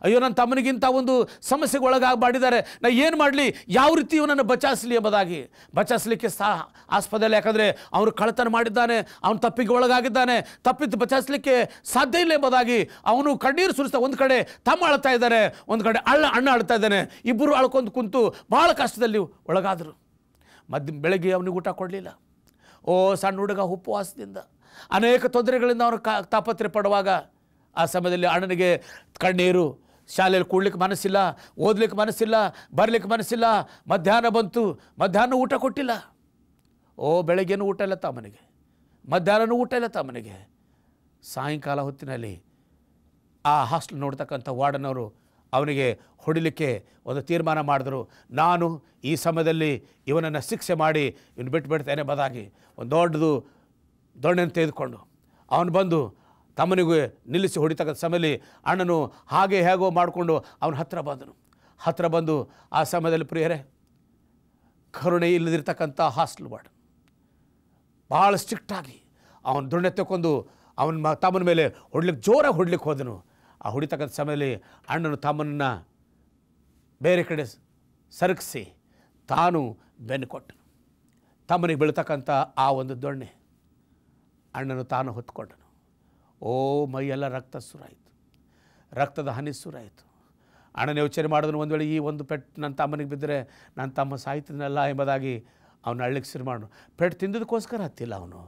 ಅಯ್ಯೋ ನನ್ನ ತಮ್ಮನಿಗೆ ಇಂಥ ಒಂದು ಸಮಸ್ಯೆಗೆ ಒಳಗಾಗಿ ಮಾಡಿದ್ದಾರೆ, ನಾ ಏನು ಮಾಡಲಿ, ಯಾವ ರೀತಿ ಇವನನ್ನು ಬಚಾಯಿಸಲಿ ಎಂಬುದಾಗಿ. ಬಚಾಯಿಸಲಿಕ್ಕೆ ಆಸ್ಪದ ಇಲ್ಲ, ಯಾಕಂದರೆ ಅವನು ಕಳ್ಳತನ ಮಾಡಿದ್ದಾನೆ, ಅವನು ತಪ್ಪಿಗೆ ಒಳಗಾಗಿದ್ದಾನೆ, ತಪ್ಪಿದ್ದು ಬಚಾಯಿಸಲಿಕ್ಕೆ ಸಾಧ್ಯ ಇಲ್ಲ ಎಂಬುದಾಗಿ ಅವನು ಕಣ್ಣೀರು ಸುರಿಸ್ತಾ ಒಂದು ಕಡೆ ತಮ್ಮ ಅಳ್ತಾ ಇದ್ದಾರೆ, ಒಂದು ಕಡೆ ಅಣ್ಣ ಅಳ್ತಾ ಇದ್ದಾನೆ. ಇಬ್ಬರು ಅಳ್ಕೊಂಡು ಕುಂತು ಭಾಳ ಕಷ್ಟದಲ್ಲಿ ಒಳಗಾದರು. ಬೆಳಗ್ಗೆ ಅವನಿಗೆ ಊಟ ಕೊಡಲಿಲ್ಲ. ಸಣ್ಣ ಹುಡುಗ ಉಪವಾಸದಿಂದ ಅನೇಕ ತೊಂದರೆಗಳಿಂದ ಅವನು ತಾಪತ್ರೆ ಪಡುವಾಗ ಆ ಸಮಯದಲ್ಲಿ ಅಣ್ಣನಿಗೆ ಕಣ್ಣೀರು, ಶಾಲೆಯಲ್ಲಿ ಕೂಡ್ಲಿಕ್ಕೆ ಮನಸ್ಸಿಲ್ಲ, ಓದಲಿಕ್ಕೆ ಮನಸ್ಸಿಲ್ಲ, ಬರಲಿಕ್ಕೆ ಮನಸ್ಸಿಲ್ಲ. ಮಧ್ಯಾಹ್ನ ಬಂತು, ಮಧ್ಯಾಹ್ನ ಊಟ ಕೊಟ್ಟಿಲ್ಲ. ಬೆಳಗ್ಗೆನೂ ಊಟ ಇಲ್ಲ ತಮ್ಮನಿಗೆ, ಮಧ್ಯಾಹ್ನನೂ ಊಟ ಇಲ್ಲ ತಮ್ಮನಿಗೆ. ಸಾಯಂಕಾಲ ಹೊತ್ತಿನಲ್ಲಿ ಆ ಹಾಸ್ಟೆಲ್ ನೋಡ್ತಕ್ಕಂಥ ವಾರ್ಡನವರು ಅವನಿಗೆ ಹೊಡಿಲಿಕ್ಕೆ ಒಂದು ತೀರ್ಮಾನ ಮಾಡಿದ್ರು. ನಾನು ಈ ಸಮಯದಲ್ಲಿ ಇವನನ್ನು ಶಿಕ್ಷೆ ಮಾಡಿ ಇವನು ಬಿಟ್ಟುಬಿಡ್ತೇನೆ ಬದಾಗಿ ಒಂದು ದೊಡ್ಡದು ದೊಣ್ಣೆಯನ್ನು ತೆಗೆದುಕೊಂಡು ಅವನು ಬಂದು ತಮ್ಮನಿಗೆ ನಿಲ್ಲಿಸಿ ಹೊಡಿತಕ್ಕಂಥ ಸಮಯದಲ್ಲಿ ಅಣ್ಣನು ಹೇಗೋ ಮಾಡಿಕೊಂಡು ಅವನ ಹತ್ತಿರ ಬಂದು ಆ ಸಮಯದಲ್ಲಿ ಪ್ರಿಯರೇ, ಕರುಣೆ ಇಲ್ಲದಿರ್ತಕ್ಕಂಥ ಹಾಸ್ಟೆಲ್ ವಾರ್ಡ್ ಭಾಳ ಸ್ಟ್ರಿಕ್ಟಾಗಿ ಅವನು ದೊಣ್ಣೆ ತಗೊಂಡು ಅವನ ತಮ್ಮನ ಮೇಲೆ ಜೋರಾಗಿ ಹೊಡ್ಲಿಕ್ಕೆ ಹೋದನು. ಆ ಹೊಡಿತಕ್ಕಂಥ ಸಮಯದಲ್ಲಿ ಅಣ್ಣನು ತಮ್ಮನನ್ನು ಬೇರೆ ಕಡೆ ಸರಗಿಸಿ ತಾನು ಬೆನ್ನು ಕೊಟ್ಟನು. ತಮ್ಮನಿಗೆ ಬೀಳ್ತಕ್ಕಂಥ ಆ ಒಂದು ದೊಣ್ಣೆ ಅಣ್ಣನು ತಾನು ಹೊತ್ಕೊಂಡನು. ಮೈಯೆಲ್ಲ ರಕ್ತ ಸುರಾಯಿತು, ರಕ್ತದ ಹನಿ ಸುರಾಯಿತು. ಅಣ್ಣನ ಯೋಚನೆ ಮಾಡಿದನು, ಒಂದು ವೇಳೆ ಈ ಒಂದು ಪೆಟ್ಟು ನನ್ನ ತಮ್ಮನಿಗೆ ಬಿದ್ದರೆ ನನ್ನ ತಮ್ಮ ಸಾಯ್ತಿದ್ನಲ್ಲ ಎಂಬುದಾಗಿ ಅವನು ಅಳ್ಳಿಕ್ಕೆ ಶುರು ಮಾಡೋನು. ಪೆಟ್ಟು ತಿಂದದಕ್ಕೋಸ್ಕರ ಹತ್ತಿಲ್ಲ ಅವನು,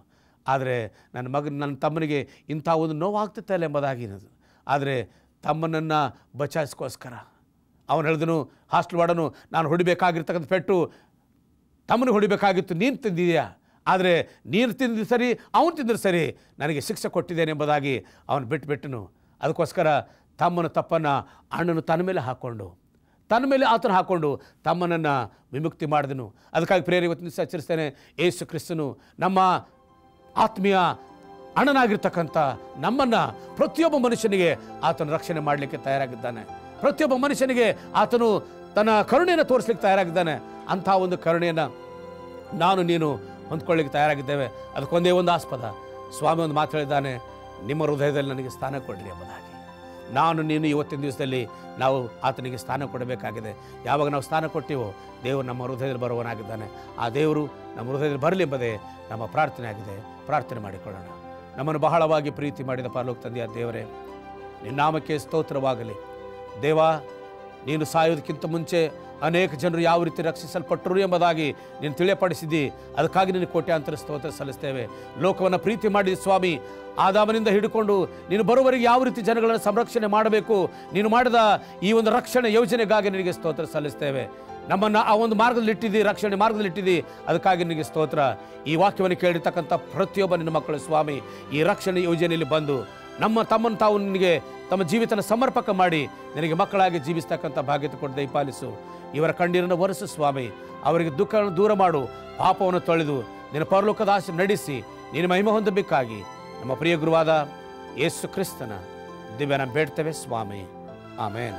ಆದರೆ ನನ್ನ ತಮ್ಮನಿಗೆ ಇಂಥ ಒಂದು ನೋವಾಗ್ತಿತ್ತಲ್ಲ ಎಂಬುದಾಗಿ ಇರೋದು. ಆದರೆ ತಮ್ಮನನ್ನು ಬಚಾಯಿಸ್ಕೋಸ್ಕರ ಅವನು ಹೇಳಿದನು, ಹಾಸ್ಟೆಲ್ ವಾರ್ಡನು, ನಾನು ಹೊಡಿಬೇಕಾಗಿರ್ತಕ್ಕಂಥ ಪೆಟ್ಟು ತಮ್ಮನಿಗೆ ಹೊಡಿಬೇಕಾಗಿತ್ತು, ನೀನು ತಿಂದಿದೆಯಾ, ಆದರೆ ನೀನು ತಿಂದಿದ್ದು ಸರಿ, ಅವನು ತಿಂದ್ರೆ ಸರಿ, ನನಗೆ ಶಿಕ್ಷೆ ಕೊಟ್ಟಿದ್ದೇನೆ ಎಂಬುದಾಗಿ ಅವನು ಬಿಟ್ಟುಬಿಟ್ಟನು. ಅದಕ್ಕೋಸ್ಕರ ತಮ್ಮನ ತಪ್ಪನ್ನು ಅಣ್ಣನು ತನ್ನ ಮೇಲೆ ಆತನ ಹಾಕ್ಕೊಂಡು ತಮ್ಮನನ್ನು ವಿಮುಕ್ತಿ ಮಾಡಿದನು. ಅದಕ್ಕಾಗಿ ಪ್ರೇರಿ ಇವತ್ತು ದಿವಸ ಆಚರಿಸ್ತೇನೆ, ಯೇಸು ಕ್ರಿಸ್ತನು ನಮ್ಮ ಆತ್ಮೀಯ ಅಣ್ಣನಾಗಿರ್ತಕ್ಕಂಥ ನಮ್ಮನ್ನು ಪ್ರತಿಯೊಬ್ಬ ಮನುಷ್ಯನಿಗೆ ಆತನು ರಕ್ಷಣೆ ಮಾಡಲಿಕ್ಕೆ ತಯಾರಾಗಿದ್ದಾನೆ. ಪ್ರತಿಯೊಬ್ಬ ಮನುಷ್ಯನಿಗೆ ಆತನು ತನ್ನ ಕರುಣೆಯನ್ನು ತೋರಿಸ್ಲಿಕ್ಕೆ ತಯಾರಾಗಿದ್ದಾನೆ. ಅಂಥ ಒಂದು ಕರುಣೆಯನ್ನು ನಾನು ನೀನು ಹೊಂದ್ಕೊಳ್ಳಿಕ್ಕೆ ತಯಾರಾಗಿದ್ದೇವೆ. ಅದಕ್ಕೊಂದೇ ಒಂದು ಆಸ್ಪದ. ಸ್ವಾಮಿ ಒಂದು ಮಾತು ಹೇಳಿದ್ದಾನೆ, ನಿಮ್ಮ ಹೃದಯದಲ್ಲಿ ನನಗೆ ಸ್ಥಾನ ಕೊಡಿರಿ ಎಂಬುದಾಗಿ. ನಾನು ನೀನು ಇವತ್ತಿನ ದಿವಸದಲ್ಲಿ ನಾವು ಆತನಿಗೆ ಸ್ಥಾನ ಕೊಡಬೇಕಾಗಿದೆ. ಯಾವಾಗ ನಾವು ಸ್ಥಾನ ಕೊಟ್ಟಿವೋ ದೇವರು ನಮ್ಮ ಹೃದಯದಲ್ಲಿ ಬರುವವನಾಗಿದ್ದಾನೆ. ಆ ದೇವರು ನಮ್ಮ ಹೃದಯದಲ್ಲಿ ಬರಲಿ ಎಂಬುದೇ ನಮ್ಮ ಪ್ರಾರ್ಥನೆ ಆಗಿದೆ. ಪ್ರಾರ್ಥನೆ ಮಾಡಿಕೊಳ್ಳೋಣ. ನಮ್ಮನ್ನು ಬಹಳವಾಗಿ ಪ್ರೀತಿ ಮಾಡಿದ ಪರಲೋಕ ತಂದೆಯ ದೇವರೇ, ನಿನ್ನ ನಾಮಕ್ಕೆ ಸ್ತೋತ್ರವಾಗಲಿ. ದೇವ, ನೀನು ಸಾಯೋದಕ್ಕಿಂತ ಮುಂಚೆ ಅನೇಕ ಜನರು ಯಾವ ರೀತಿ ರಕ್ಷಿಸಲ್ಪಟ್ಟರು ಎಂಬುದಾಗಿ ನೀನು ತಿಳಿಯಪಡಿಸಿದ್ದಿ. ಅದಕ್ಕಾಗಿ ನಿನ್ನ ಕೋಟ್ಯಾಂತರ ಸ್ತೋತ್ರ ಸಲ್ಲಿಸ್ತೇವೆ. ಲೋಕವನ್ನು ಪ್ರೀತಿ ಮಾಡಿದ ಸ್ವಾಮಿ, ಆದಾಮನಿಂದ ಹಿಡ್ಕೊಂಡು ನೀನು ಬರುವವರೆಗೆ ಯಾವ ರೀತಿ ಜನಗಳನ್ನು ಸಂರಕ್ಷಣೆ ಮಾಡಬೇಕು, ನೀನು ಮಾಡಿದ ಈ ಒಂದು ರಕ್ಷಣೆ ಯೋಜನೆಗಾಗಿ ನಿನಗೆ ಸ್ತೋತ್ರ ಸಲ್ಲಿಸ್ತೇವೆ. ನಮ್ಮನ್ನು ಆ ಒಂದು ಮಾರ್ಗದಲ್ಲಿಟ್ಟಿದ್ದಿ, ರಕ್ಷಣೆ ಮಾರ್ಗದಲ್ಲಿಟ್ಟಿದ್ದಿ. ಅದಕ್ಕಾಗಿ ನಿನಗೆ ಸ್ತೋತ್ರ. ಈ ವಾಕ್ಯವನ್ನು ಕೇಳಿರ್ತಕ್ಕಂಥ ಪ್ರತಿಯೊಬ್ಬ ನಿನ್ನ ಮಕ್ಕಳು ಸ್ವಾಮಿ, ಈ ರಕ್ಷಣೆ ಯೋಜನೆಯಲ್ಲಿ ಬಂದು ತಮ್ಮನ್ನು ತಾವು ನಿನಗೆ ತಮ್ಮ ಜೀವಿತನ ಸಮರ್ಪಕ ಮಾಡಿ ನಿನಗೆ ಮಕ್ಕಳಾಗಿ ಜೀವಿಸ್ತಕ್ಕಂಥ ಭಾಗ್ಯತೆ ಕೊಟ್ಟು ದಯಪಾಲಿಸು. ಇವರ ಕಣ್ಣೀರನ್ನು ಒರೆಸು ಸ್ವಾಮಿ. ಅವರಿಗೆ ದುಃಖವನ್ನು ದೂರ ಮಾಡು, ಪಾಪವನ್ನು ತೊಳೆದು ನಿನ್ನ ಪರಲೋಕದ ಆಸೆ ನಡೆಸಿ ನೀನು ಮಹಿಮೆ ಹೊಂದಬೇಕಾಗಿ ನಮ್ಮ ಪ್ರಿಯ ಗುರುವಾದ ಯೇಸು ಕ್ರಿಸ್ತನ ದಿವ್ಯನ ಬೇಡ್ತೇವೆ ಸ್ವಾಮಿ. ಆಮೇನ್.